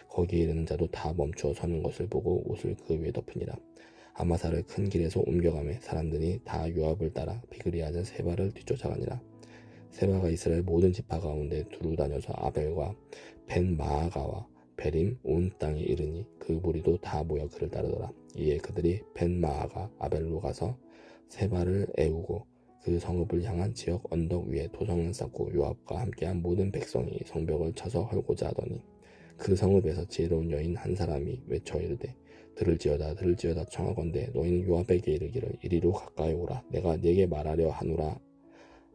Speaker 1: 거기에 이르는 자도 다 멈추어 서는 것을 보고 옷을 그 위에 덮으니라. 아마사를 큰 길에서 옮겨가매 사람들이 다 요압을 따라 비그리 아들 세바를 뒤쫓아가니라. 세바가 이스라엘 모든 지파 가운데 두루 다녀서 아벨과 벤 마아가와 베림 온 땅에 이르니 그 무리도 다 모여 그를 따르더라. 이에 그들이 벤 마아가 아벨로 가서 세바를 애우고 그 성읍을 향한 지역 언덕 위에 도성을 쌓고 요압과 함께한 모든 백성이 성벽을 쳐서 헐고자 하더니 그 성읍에서 지혜로운 여인 한 사람이 외쳐 이르되 들을지어다 청하건대 너희는 요압에게 이르기를 이리로 가까이 오라. 내가 네게 말하려 하노라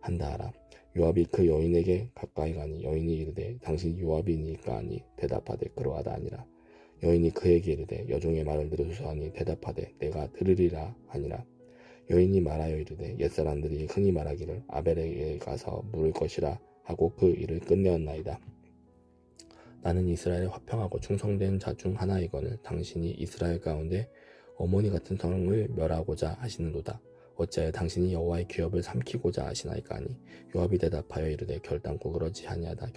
Speaker 1: 한다 하라. 요압이 그 여인에게 가까이 가니 여인이 이르되 당신이 요압이니까 하니 대답하되 그러하다 아니라. 여인이 그에게 이르되 여종의 말을 들으소서 하니 대답하되 내가 들으리라 하니라. 여인이 말하여 이르되 옛사람들이 흔히 말하기를 아벨에게 가서 물을 것이라 하고 그 일을 끝내었나이다. 나는 이스라엘에 화평하고 충성된 자 중 하나이거늘 당신이 이스라엘 가운데 어머니 같은 성을 멸하고자 하시는도다. 어찌하여 당신이 여호와의 기업을 삼키고자 하시나이까 하니 요압이 대답하여 이르되 결단코 그러지 아니하다.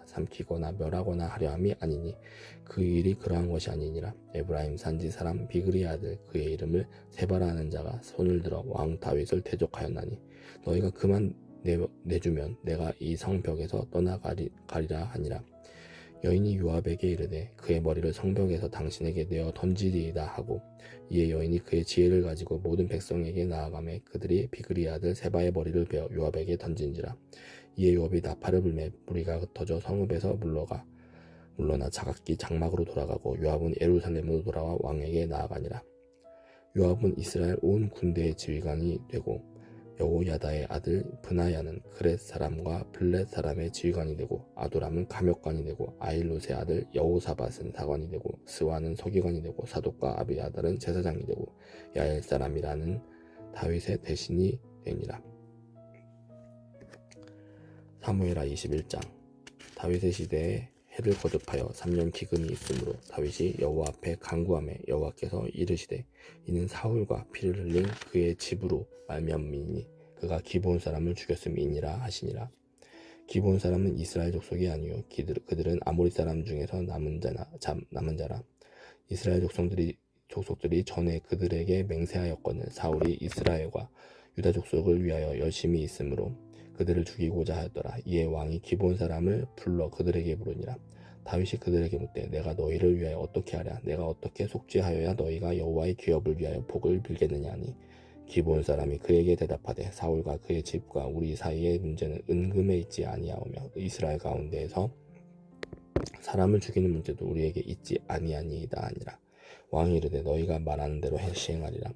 Speaker 1: 삼키거나 멸하거나 하려함이 아니니 그 일이 그러한 것이 아니니라. 에브라임 산지 사람 비그리 아들 그의 이름을 세바라 하는 자가 손을 들어 왕 다윗을 대적하였나니 너희가 그만 내주면 내가 이 성벽에서 떠나가리라 하니라. 여인이 요압에게 이르되 그의 머리를 성벽에서 당신에게 내어 던지리이다 하고, 이에 여인이 그의 지혜를 가지고 모든 백성에게 나아가매 그들이 비그리 아들 세바의 머리를 베어 요압에게 던진지라. 이에 요압이 나팔을 불매 무리가 흩어져 성읍에서 물러나 자각기 장막으로 돌아가고, 요압은 예루살렘으로 돌아와 왕에게 나아가니라. 요압은 이스라엘 온 군대의 지휘관이 되고, 여호야다의 아들 브나야는 그렛 사람과 블렛 사람의 지휘관이 되고, 아도람은 감역관이 되고, 아일롯의 아들 여호사밧은 사관이 되고, 스와는 서기관이 되고, 사독과 아비아달은 제사장이 되고, 야엘 사람이라는 다윗의 대신이 되니라. 사무엘하 21장. 다윗의 시대에 해를 거듭하여 3년 기근이 있으므로 다윗이 여호와 앞에 간구하매 여호와께서 이르시되 이는 사울과 피를 흘린 그의 집으로 말미암이니 그가 기브온 사람을 죽였음이니라 하시니라. 기브온 사람은 이스라엘 족속이 아니요 그들은 아모리 사람 중에서 남은 자라. 이스라엘 족속들이 전에 그들에게 맹세하였거늘 사울이 이스라엘과 유다 족속을 위하여 열심히 있으므로 그들을 죽이고자 하였더라. 이에 왕이 기브온 사람을 불러 그들에게 물으니라. 다윗이 그들에게 묻되 내가 너희를 위하여 어떻게 하랴? 내가 어떻게 속죄하여야 너희가 여호와의 기업을 위하여 복을 빌겠느냐 하니, 기브온 사람이 그에게 대답하되 사울과 그의 집과 우리 사이의 문제는 은금에 있지 아니하오며 이스라엘 가운데에서 사람을 죽이는 문제도 우리에게 있지 아니하니이다 하니라. 왕이 이르되 너희가 말하는 대로 시행하리라.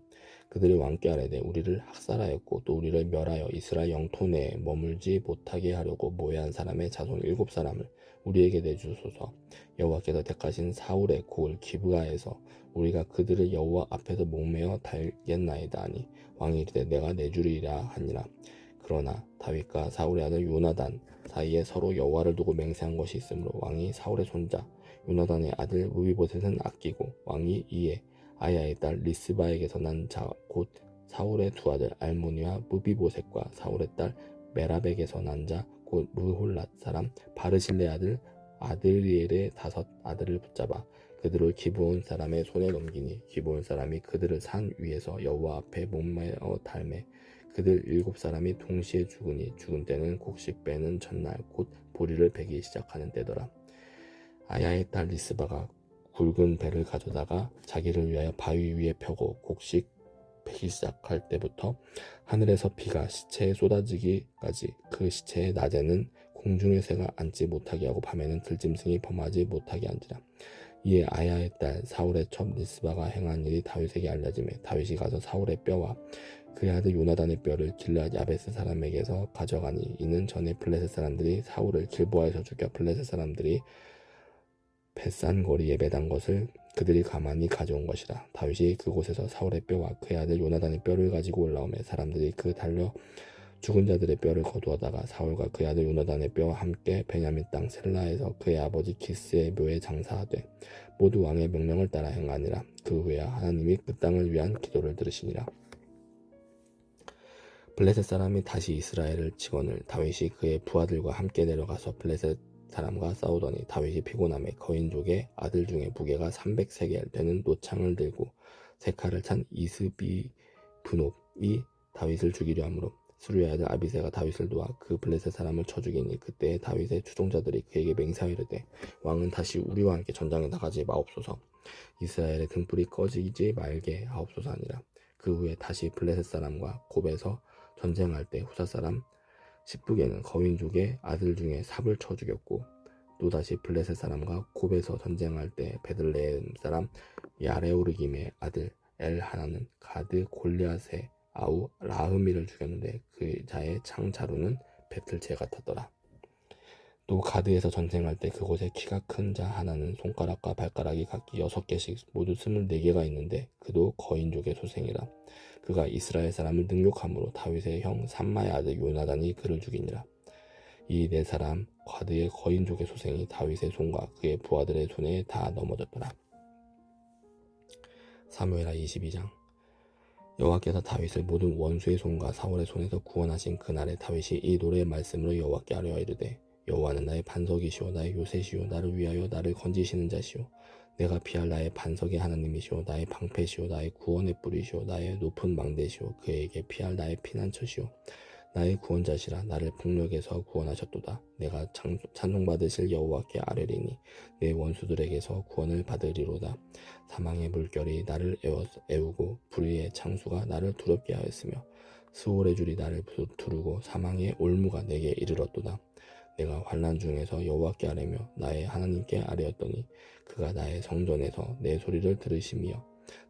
Speaker 1: 그들이 왕께 아뢰되 우리를 학살하였고 또 우리를 멸하여 이스라엘 영토 내에 머물지 못하게 하려고 모해한 사람의 자손 7사람을 우리에게 내주소서. 여호와께서 택하신 사울의 고을 기브가에서 우리가 그들을 여호와 앞에서 목매어 달겠나이다 하니, 왕이 이르되 내가 내주리라 하니라. 그러나 다윗과 사울의 아들 요나단 사이에 서로 여호와를 두고 맹세한 것이 있으므로 왕이 사울의 손자 요나단의 아들 무비보셋은 아끼고, 왕이 이에 아야의 딸 리스바에게서 난 자 곧 사울의 두 아들 알모니와 무비보셋과 사울의 딸 메랍에게서 난 자 곧 무홀랏 사람 바르실레 아들 아드리엘의 5 아들을 붙잡아 그들을 기브온 사람의 손에 넘기니, 기브온 사람이 그들을 산 위에서 여호와 앞에 목매어 달매 그들 7사람이 동시에 죽으니, 죽은 때는 곡식 빼는 전날 곧 보리를 베기 시작하는 때더라. 아야의 딸 리스바가 굵은 배를 가져다가 자기를 위하여 바위 위에 펴고 곡식 베기 시작할 때부터 하늘에서 비가 시체에 쏟아지기까지 그 시체의 낮에는 공중의 새가 앉지 못하게 하고 밤에는 들짐승이 범하지 못하게 한지라. 이에 아야의 딸 사울의 첩 리스바가 행한 일이 다윗에게 알려지매 다윗이 가서 사울의 뼈와 그의 아들 요나단의 뼈를 길르앗 야베스 사람에게서 가져가니, 이는 전에 블레셋 사람들이 사울을 길보아에서 죽여 블레셋 사람들이 벳산 거리에 매단 것을 그들이 가만히 가져온 것이라. 다윗이 그곳에서 사울의 뼈와 그의 아들 요나단의 뼈를 가지고 올라오매 사람들이 그 달려 죽은 자들의 뼈를 거두어다가 사울과 그의 아들 요나단의 뼈와 함께 베냐민 땅 셀라에서 그의 아버지 기스의 묘에 장사하되 모두 왕의 명령을 따라 행하니라. 그 후에 하나님이 그 땅을 위한 기도를 들으시니라. 블레셋 사람이 다시 이스라엘을 치거늘 다윗이 그의 부하들과 함께 내려가서 블레셋 사람과 싸우더니 다윗이 피곤함에 거인족의 아들 중에 무게가 300세겔 되는 노창을 들고 세 칼을 찬 이스비 분옥이 다윗을 죽이려 하므로 수르의 아들 아비새가 다윗을 도와 그 블레셋 사람을 쳐 죽이니, 그때 다윗의 추종자들이 그에게 맹세하여 이르되 왕은 다시 우리와 함께 전장에 나가지 마옵소서. 이스라엘의 등불이 꺼지지 말게 하옵소서 하니라. 그 후에 다시 블레셋 사람과 곱에서 전쟁할 때 후사 사람 십부게는 거인족의 아들 중에 삽을 쳐 죽였고, 또다시 블레셋 사람과 곱에서 전쟁할 때 베들레헴 사람 야레오르김의 아들 엘하나는 가드 골리앗의 아우 라흐미를 죽였는데 그 자의 창자루는 배틀채 같았더라. 또 가드에서 전쟁할 때 그곳에 키가 큰 자 하나는 손가락과 발가락이 각기 6개씩 모두 24개가 있는데 그도 거인족의 소생이라. 그가 이스라엘 사람을 능욕함으로 다윗의 형 삼마의 아들 요나단이 그를 죽이니라. 이 4사람 가드의 거인족의 소생이 다윗의 손과 그의 부하들의 손에 다 넘어졌더라. 사무엘하 22장. 여호와께서 다윗을 모든 원수의 손과 사울의 손에서 구원하신 그날에 다윗이 이 노래의 말씀으로 여호와께 아뢰어 이르되 여호와는 나의 반석이시오 나의 요새시오 나를 위하여 나를 건지시는 자시오 내가 피할 나의 반석의 하나님이시오 나의 방패시오 나의 구원의 뿌리시오 나의 높은 망대시오 그에게 피할 나의 피난처시오 나의 구원자시라 나를 북녘에서 구원하셨도다. 내가 찬송받으실 여호와께 아뢰리니 내 원수들에게서 구원을 받으리로다. 사망의 물결이 나를 애우고 불의의 창수가 나를 두렵게 하였으며 스올의 줄이 나를 두르고 사망의 올무가 내게 이르렀도다. 내가 환난 중에서 여호와께 아뢰며 나의 하나님께 아뢰었더니 그가 나의 성전에서 내 소리를 들으시며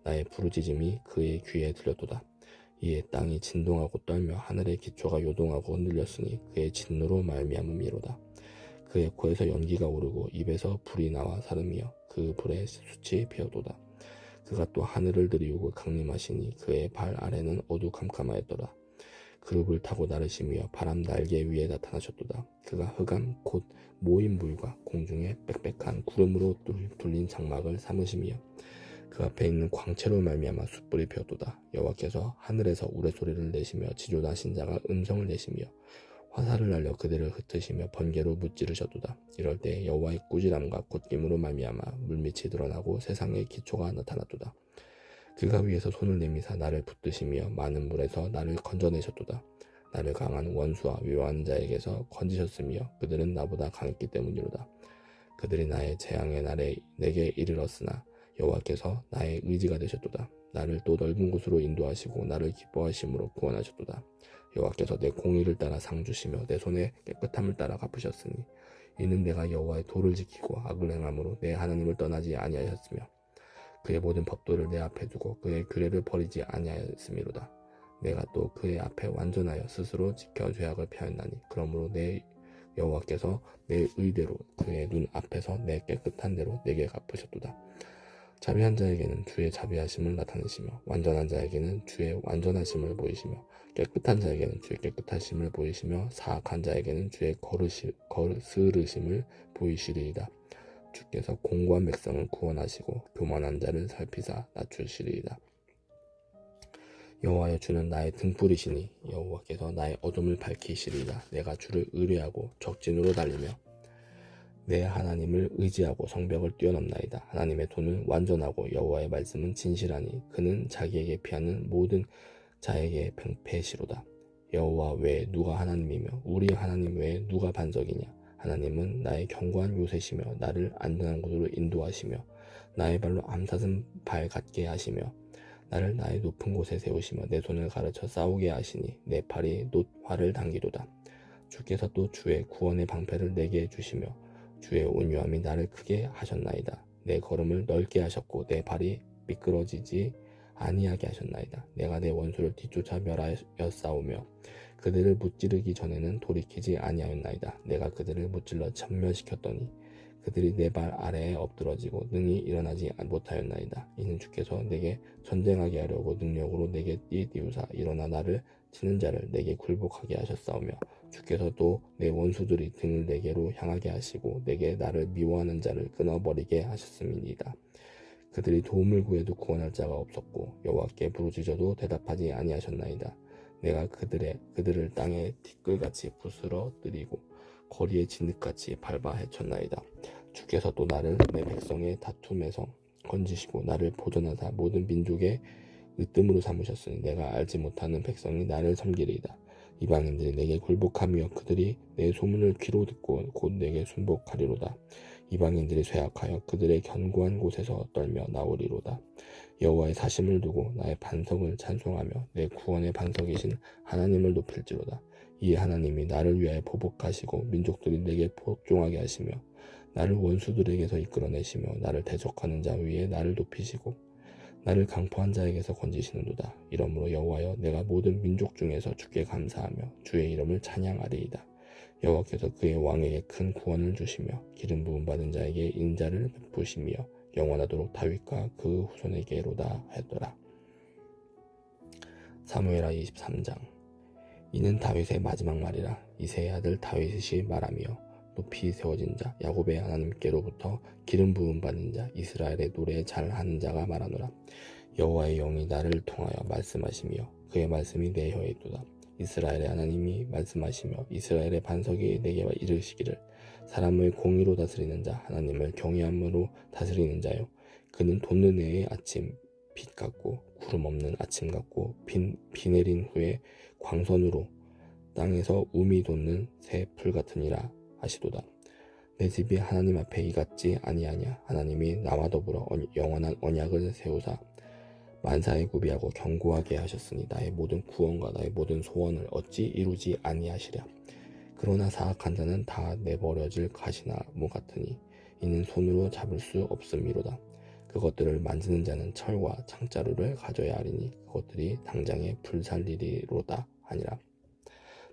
Speaker 1: 나의 부르짖음이 그의 귀에 들렸도다. 이에 땅이 진동하고 떨며 하늘의 기초가 요동하고 흔들렸으니 그의 진노로 말미암음이로다. 그의 코에서 연기가 오르고 입에서 불이 나와 사름이여 그 불에 숯이 피어도다. 그가 또 하늘을 들이우고 강림하시니 그의 발 아래는 어두컴컴하였더라. 그룹을 타고 나르시며 바람 날개 위에 나타나셨도다. 그가 흑암 곧 모인 물과 공중에 빽빽한 구름으로 둘린 장막을 삼으시며 그 앞에 있는 광채로 말미암아 숯불이 피었도다. 여호와께서 하늘에서 우레소리를 내시며 지존하신 자가 음성을 내시며 화살을 날려 그들을 흩으시며 번개로 무찌르셨도다. 이럴 때 여호와의 꾸지람과 곧 힘으로 말미암아 물밑이 드러나고 세상의 기초가 나타났도다. 그가 위에서 손을 내미사 나를 붙드시며 많은 물에서 나를 건져내셨도다. 나를 강한 원수와 위로하는 자에게서 건지셨으며 그들은 나보다 강했기 때문이로다. 그들이 나의 재앙의 날에 내게 이르렀으나 여호와께서 나의 의지가 되셨도다. 나를 또 넓은 곳으로 인도하시고 나를 기뻐하심으로 구원하셨도다. 여호와께서 내 공의를 따라 상 주시며 내 손의 깨끗함을 따라 갚으셨으니 이는 내가 여호와의 도를 지키고 악을 행함으로 내 하나님을 떠나지 아니하였으며 그의 모든 법도를 내 앞에 두고 그의 규례를 버리지 아니하였음이로다. 내가 또 그의 앞에 완전하여 스스로 지켜 죄악을 피하였나니 그러므로 내 여호와께서 내 의대로 그의 눈 앞에서 내 깨끗한 대로 내게 갚으셨도다. 자비한 자에게는 주의 자비하심을 나타내시며 완전한 자에게는 주의 완전하심을 보이시며 깨끗한 자에게는 주의 깨끗하심을 보이시며 사악한 자에게는 주의 거스르심을 보이시리이다. 주께서 공고한 백성을 구원하시고 교만한 자를 살피사 낮추시리이다. 여호와여 주는 나의 등불이시니 여호와께서 나의 어둠을 밝히시리이다. 내가 주를 의뢰하고 적진으로 달리며 내 하나님을 의지하고 성벽을 뛰어넘나이다. 하나님의 도는 완전하고 여호와의 말씀은 진실하니 그는 자기에게 피하는 모든 자에게 폐시로다. 여호와 외에 누가 하나님이며 우리 하나님 외에 누가 반석이냐. 하나님은 나의 견고한 요새시며 나를 안전한 곳으로 인도하시며 나의 발로 암사슴 발 같게 하시며 나를 나의 높은 곳에 세우시며 내 손을 가르쳐 싸우게 하시니 내 팔이 놋화를 당기도다. 주께서 또 주의 구원의 방패를 내게 주시며 주의 온유함이 나를 크게 하셨나이다. 내 걸음을 넓게 하셨고 내 발이 미끄러지지 아니하게 하셨나이다. 내가 내 원수를 뒤쫓아 멸하였사오며 그들을 무찌르기 전에는 돌이키지 아니하였나이다. 내가 그들을 무찔러 전멸시켰더니 그들이 내 발 아래에 엎드러지고 능히 일어나지 못하였나이다. 이는 주께서 내게 전쟁하게 하려고 능력으로 내게 띠띠우사 일어나 나를 치는 자를 내게 굴복하게 하셨사오며 주께서 또 내 원수들이 등을 내게로 향하게 하시고 내게 나를 미워하는 자를 끊어버리게 하셨음이니이다. 그들이 도움을 구해도 구원할 자가 없었고 여호와께 부르짖어도 대답하지 아니하셨나이다. 내가 그들을 땅에 티끌같이 부스러뜨리고 거리에 진흙같이 밟아 헤쳤나이다. 주께서 또 나를 내 백성의 다툼에서 건지시고 나를 보존하사 모든 민족의 으뜸으로 삼으셨으니 내가 알지 못하는 백성이 나를 섬기리이다. 이방인들이 내게 굴복하며 그들이 내 소문을 귀로 듣고 곧 내게 순복하리로다. 이방인들이 쇠약하여 그들의 견고한 곳에서 떨며 나오리로다. 여호와의 사심을 두고 나의 반석을 찬송하며 내 구원의 반석이신 하나님을 높일지로다. 이 하나님이 나를 위하여 보복하시고 민족들이 내게 복종하게 하시며 나를 원수들에게서 이끌어내시며 나를 대적하는 자 위에 나를 높이시고 나를 강포한 자에게서 건지시는도다. 이러므로 여호와여 내가 모든 민족 중에서 주께 감사하며 주의 이름을 찬양하리이다. 여호와께서 그의 왕에게 큰 구원을 주시며 기름 부음 받은 자에게 인자를 베푸시며 영원하도록 다윗과 그 후손에게로다 하였더라. 사무엘하 23장. 이는 다윗의 마지막 말이라. 이새의 아들 다윗이 말하며 높이 세워진 자 야곱의 하나님께로부터 기름 부음 받은 자 이스라엘의 노래 잘하는 자가 말하노라. 여호와의 영이 나를 통하여 말씀하시며 그의 말씀이 내 혀에 있도다. 이스라엘의 하나님이 말씀하시며 이스라엘의 반석이 내게 이르시기를 사람을 공의로 다스리는 자 하나님을 경외함으로 다스리는 자요 그는 돋는 해의 아침 빛 같고 구름 없는 아침 같고 비 내린 후에 광선으로 땅에서 우미 돋는 새 풀 같으니라 하시도다. 내 집이 하나님 앞에 이 같지 아니하냐. 하나님이 나와 더불어 영원한 언약을 세우사 만사에 구비하고 견고하게 하셨으니 나의 모든 구원과 나의 모든 소원을 어찌 이루지 아니하시랴. 그러나 사악한 자는 다 내버려질 가시나무 같으니 이는 손으로 잡을 수 없음이로다. 그것들을 만지는 자는 철과 창자루를 가져야 하리니 그것들이 당장에 불살리리로다 하니라.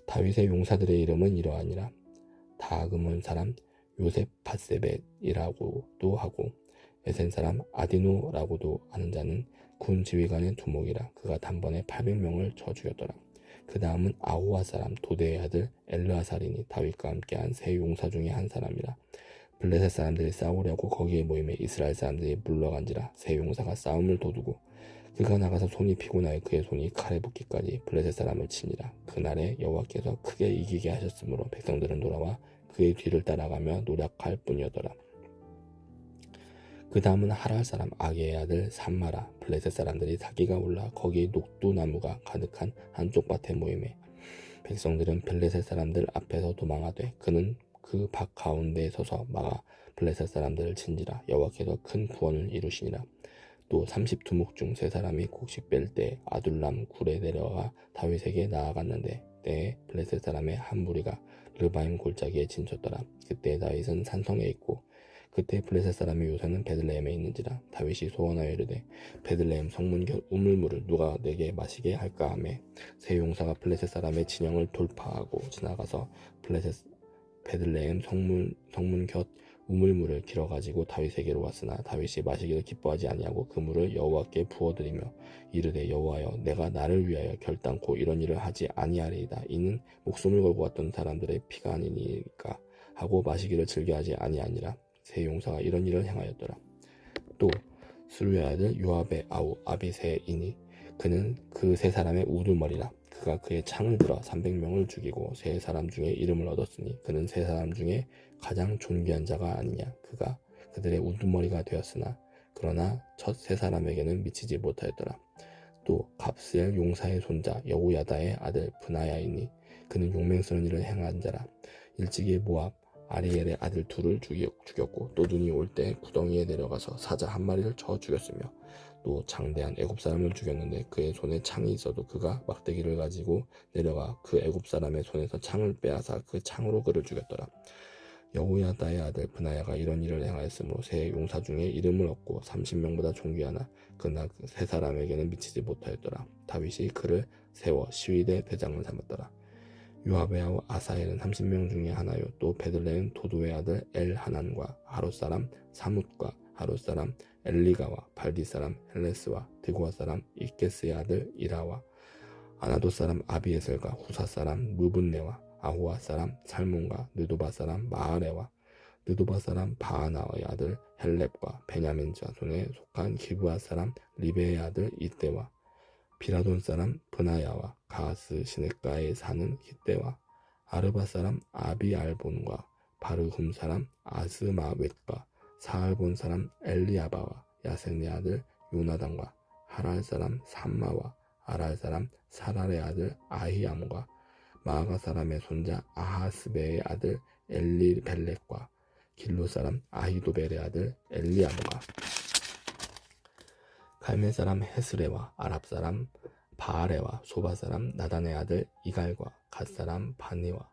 Speaker 1: 다윗의 용사들의 이름은 이러하니라. 다그몬 사람 요셉 바세벳이라고도 하고 에센 사람 아디노라고도 하는 자는 군 지휘관의 두목이라. 그가 단번에 800명을 쳐 죽였더라. 그 다음은 아호와 사람 도대의 아들 엘르아살이니 다윗과 함께한 세 용사 중에 한 사람이라. 블레셋 사람들이 싸우려고 거기에 모임에 이스라엘 사람들이 물러간지라. 세 용사가 싸움을 도두고 그가 나가서 손이 피곤하여 그의 손이 칼에 붙기까지 블레셋 사람을 치니라. 그날에 여호와께서 크게 이기게 하셨으므로 백성들은 돌아와 그의 뒤를 따라가며 노력할 뿐이었더라. 그 다음은 하랄 사람 아게의 아들 삼마라. 블레셋 사람들이 사기가 올라 거기 녹두나무가 가득한 한쪽 밭에 모임에 백성들은 블레셋 사람들 앞에서 도망하되 그는 그 밭 가운데에 서서 막아 블레셋 사람들을 친지라. 여호와께서 큰 구원을 이루시니라. 또 30두목 중 세 사람이 곡식 뺄 때 아둘람 굴에 내려가 다윗에게 나아갔는데 때에 블레셋 사람의 한 무리가 르바임 골짜기에 진쳤더라. 그때 다윗은 산성에 있고 그때 블레셋 사람의 요새는 베들레헴에 있는지라. 다윗이 소원하여 이르되 베들레헴 성문 곁 우물물을 누가 내게 마시게 할까 하매 세 용사가 블레셋 사람의 진영을 돌파하고 지나가서 베들레헴 성문 곁 우물물을 길어가지고 다윗에게로 왔으나 다윗이 마시기를 기뻐하지 아니하고 그 물을 여호와께 부어드리며 이르되 여호와여 내가 나를 위하여 결단코 이런 일을 하지 아니하리이다. 이는 목숨을 걸고 왔던 사람들의 피가 아니니까 하고 마시기를 즐겨하지 아니하니라. 세 용사가 이런 일을 행하였더라. 또 스루야의 아들 요압의 아우 아비새이니 그는 그 세 사람의 우두머리라. 그가 그의 창을 들어 300명을 죽이고 세 사람 중에 이름을 얻었으니 그는 세 사람 중에 가장 존귀한 자가 아니냐. 그가 그들의 우두머리가 되었으나 그러나 첫 세 사람에게는 미치지 못하였더라. 또 갑스엘 용사의 손자 여호야다의 아들 브나야이니 그는 용맹스러운 일을 행한 자라. 일찍이 모압 아리엘의 아들 둘을 죽였고 또 눈이 올 때 구덩이에 내려가서 사자 한 마리를 쳐 죽였으며 또 장대한 애굽 사람을 죽였는데 그의 손에 창이 있어도 그가 막대기를 가지고 내려가 그 애굽 사람의 손에서 창을 빼앗아 그 창으로 그를 죽였더라. 여호야다의 아들 브나야가 이런 일을 행하였으므로 세 용사 중에 이름을 얻고 30명보다 존귀하나 그러나 그 세 사람에게는 미치지 못하였더라. 다윗이 그를 세워 시위대 대장을 삼았더라. 요압의 아우 아사엘은 30명 중에 하나요. 또 베들레헴 도도의 아들 엘하난과 하롯 사람 사뭇과 하롯 사람 엘리가와 발디 사람 헬레스와 드고아 사람 이게스의 아들 이라와 아나도 사람 아비에셀과 후사 사람 무분네와 아호아 사람 살몬과 느도바 사람 마아레와 느도바 사람 바하나의 아들 헬렙과 베냐민 자손에 속한 기브아 사람 리베의 아들 이때와 비라돈 사람 브나야와 가스 시네가에 사는 히때와 아르바 사람 아비알본과 바르훔 사람 아스마웻과 사알본 사람 엘리아바와 야센의 아들 요나단과 하랄 사람 삼마와 아랄 사람 사랄의 아들 아히암과 마아가 사람의 손자 아하스베의 아들 엘리벨렉과 길로 사람 아히도벨의 아들 엘리아모가 갈멜 사람 헤스레와 아랍 사람 바아레와 소바 사람 나단의 아들 이갈과 갓 사람 바니와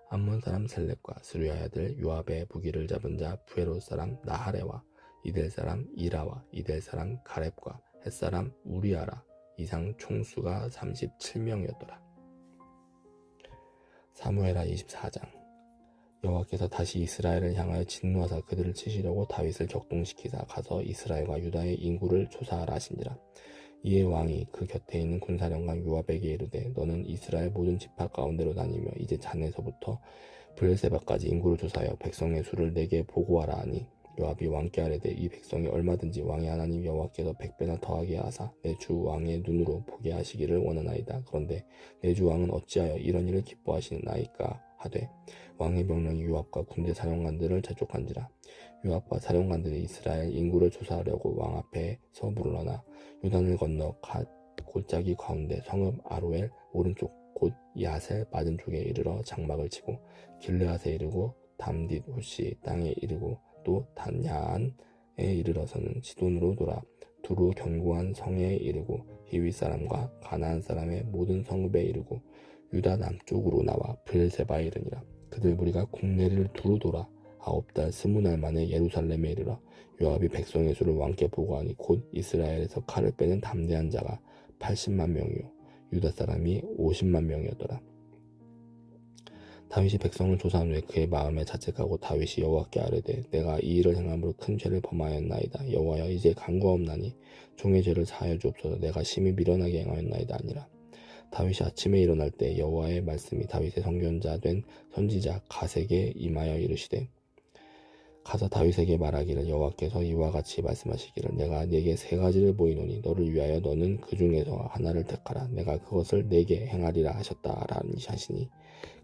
Speaker 1: 암몬 사람 셀렙과 스루야의 아들 요압의 부기를 잡은 자 부에롯 사람 나하레와 이델 사람 이라와 이델 사람 가렙과 헷 사람 우리아라. 이상 총수가 37명이었더라. 사무엘하 24장. 여호와께서 다시 이스라엘을 향하여 진노하사 그들을 치시려고 다윗을 격동시키사 가서 이스라엘과 유다의 인구를 조사하라 하시니라. 이에 왕이 그 곁에 있는 군사령관 요압에게 이르되 너는 이스라엘 모든 지파 가운데로 다니며 이제 잔에서부터 브엘세바까지 인구를 조사하여 백성의 수를 내게 보고하라 하니 요압이 왕께 아뢰되 이 백성이 얼마든지 왕의 하나님 여호와께서 100배나 더하게 하사 내 주 왕의 눈으로 보게 하시기를 원하나이다. 그런데 내 주 왕은 어찌하여 이런 일을 기뻐하시나이까 하되 왕의 명령이 요압과 군대 사령관들을 재촉한지라. 요압과 사령관들이 이스라엘 인구를 조사하려고 왕 앞에서 물러나 요단을 건너 갓 골짜기 가운데 성읍 아로엘 오른쪽 곧 야셀 맞은쪽에 이르러 장막을 치고 길르앗에 이르고 담딧 호시 땅에 이르고 또 단야안에 이르러서는 시돈으로 돌아 두루 견고한 성에 이르고 히위 사람과 가나안 사람의 모든 성읍에 이르고 유다 남쪽으로 나와 브엘세바에 이르니라. 그들 무리가 국내를 두루 돌아 9달 20날 만에 예루살렘에 이르러 요압이 백성의 수를 왕께 보고하니 곧 이스라엘에서 칼을 빼는 담대한 자가 80만 명이요 유다 사람이 50만 명이었더라. 다윗이 백성을 조사한 후에 그의 마음에 자책하고 다윗이 여호와께 아뢰되 내가 이 일을 행함으로 큰 죄를 범하였나이다. 여호와여 이제 간구하옵나니 종의 죄를 사하여 주옵소서. 내가 심히 미련하게 행하였나이다 아니라. 다윗이 아침에 일어날 때 여호와의 말씀이 다윗의 선견자 된 선지자 갓에게 임하여 이르시되 가서 다윗에게 말하기를 여호와께서 이와 같이 말씀하시기를 내가 네게 3가지를 보이노니 너를 위하여 너는 그 중에서 하나를 택하라. 내가 그것을 네게 행하리라 하셨다라니 하시니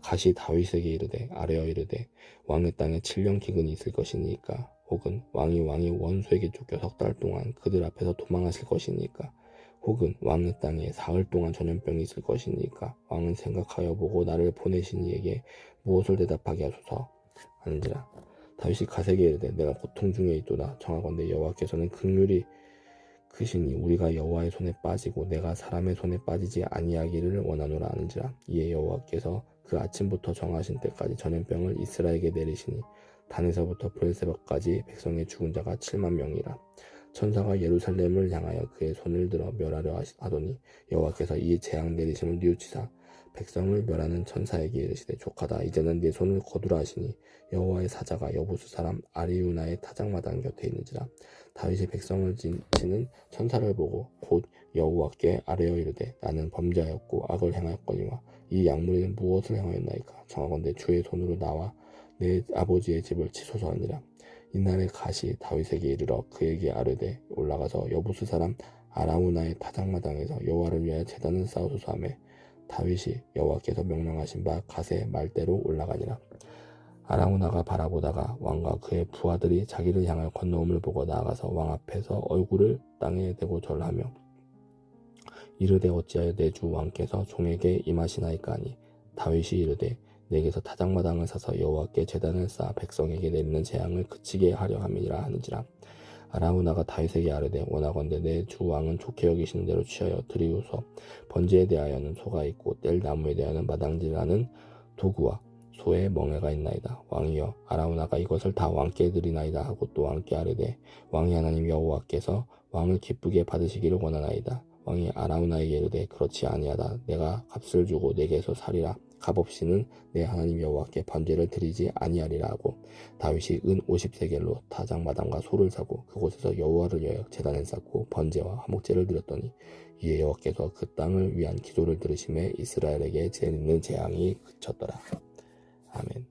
Speaker 1: 갓이 다윗에게 이르되 아뢰어 이르되 왕의 땅에 7년 기근이 있을 것이니까 혹은 왕이 원수에게 쫓겨 3달 동안 그들 앞에서 도망하실 것이니까 혹은 왕의 땅에 사흘 동안 전염병이 있을 것이니까 왕은 생각하여 보고 나를 보내신 이에게 무엇을 대답하게 하소서 하는지라. 다윗이 갓에게 이르되 내가 고통 중에 있도다. 청하건대 여호와께서는 긍휼히 크시니 우리가 여호와의 손에 빠지고 내가 사람의 손에 빠지지 아니하기를 원하노라 하는지라. 이에 여호와께서 그 아침부터 정하신 때까지 전염병을 이스라엘에게 내리시니 단에서부터 브엘세바까지 백성의 죽은 자가 7만 명이라. 천사가 예루살렘을 향하여 그의 손을 들어 멸하려 하더니 여호와께서 이 재앙 내리심을 뉘우치사 백성을 멸하는 천사에게 이르시되 족하다. 이제는 네 손을 거두라 하시니 여호와의 사자가 여부수 사람 아리우나의 타작마당 곁에 있는지라. 다윗이 백성을 치는 천사를 보고 곧 여호와께 아뢰어 이르되 나는 범죄하였고 악을 행하였거니와 이 약물이는 무엇을 행하였나이까. 청하건대 주의 손으로 나와 내 아버지의 집을 치소서 하니라. 이날에 갓이 다윗에게 이르러 그에게 아뢰되 올라가서 여부수 사람 아라우나의 타작마당에서 여호와를 위하여 제단을 쌓으소서 하매 다윗이 여호와께서 명령하신 바 갓의 말대로 올라가니라. 아라우나가 바라보다가 왕과 그의 부하들이 자기를 향하여 건너옴을 보고 나아가서 왕 앞에서 얼굴을 땅에 대고 절하며 이르되 어찌하여 내 주 왕께서 종에게 임하시나이까 하니 다윗이 이르되 내게서 타작마당을 사서 여호와께 제단을 쌓아 백성에게 내리는 재앙을 그치게 하려 함이라 하는지라. 아라우나가 다윗에게 아뢰되 원하건대 내 주 왕은 좋게 여기시는 대로 취하여 드리우소. 번제에 대하여는 소가 있고 뗄 나무에 대하여는 마당질하는 도구와 소의 멍에가 있나이다. 왕이여 아라우나가 이것을 다 왕께 드리나이다 하고 또 왕께 아뢰되 왕이 하나님 여호와께서 왕을 기쁘게 받으시기를 원하나이다. 왕이 아라우나에게 이르되 그렇지 아니하다. 내가 값을 주고 내게서 살이라. 값없이는 내 하나님 여호와께 번제를 드리지 아니하리라 하고 다윗이 은 50세겔로 타작마당과 소를 사고 그곳에서 여호와를 위하여 제단을 쌓고 번제와 화목제를 드렸더니 이에 여호와께서 그 땅을 위한 기도를 들으심에 이스라엘에게 내리는 재앙이 그쳤더라. 아멘.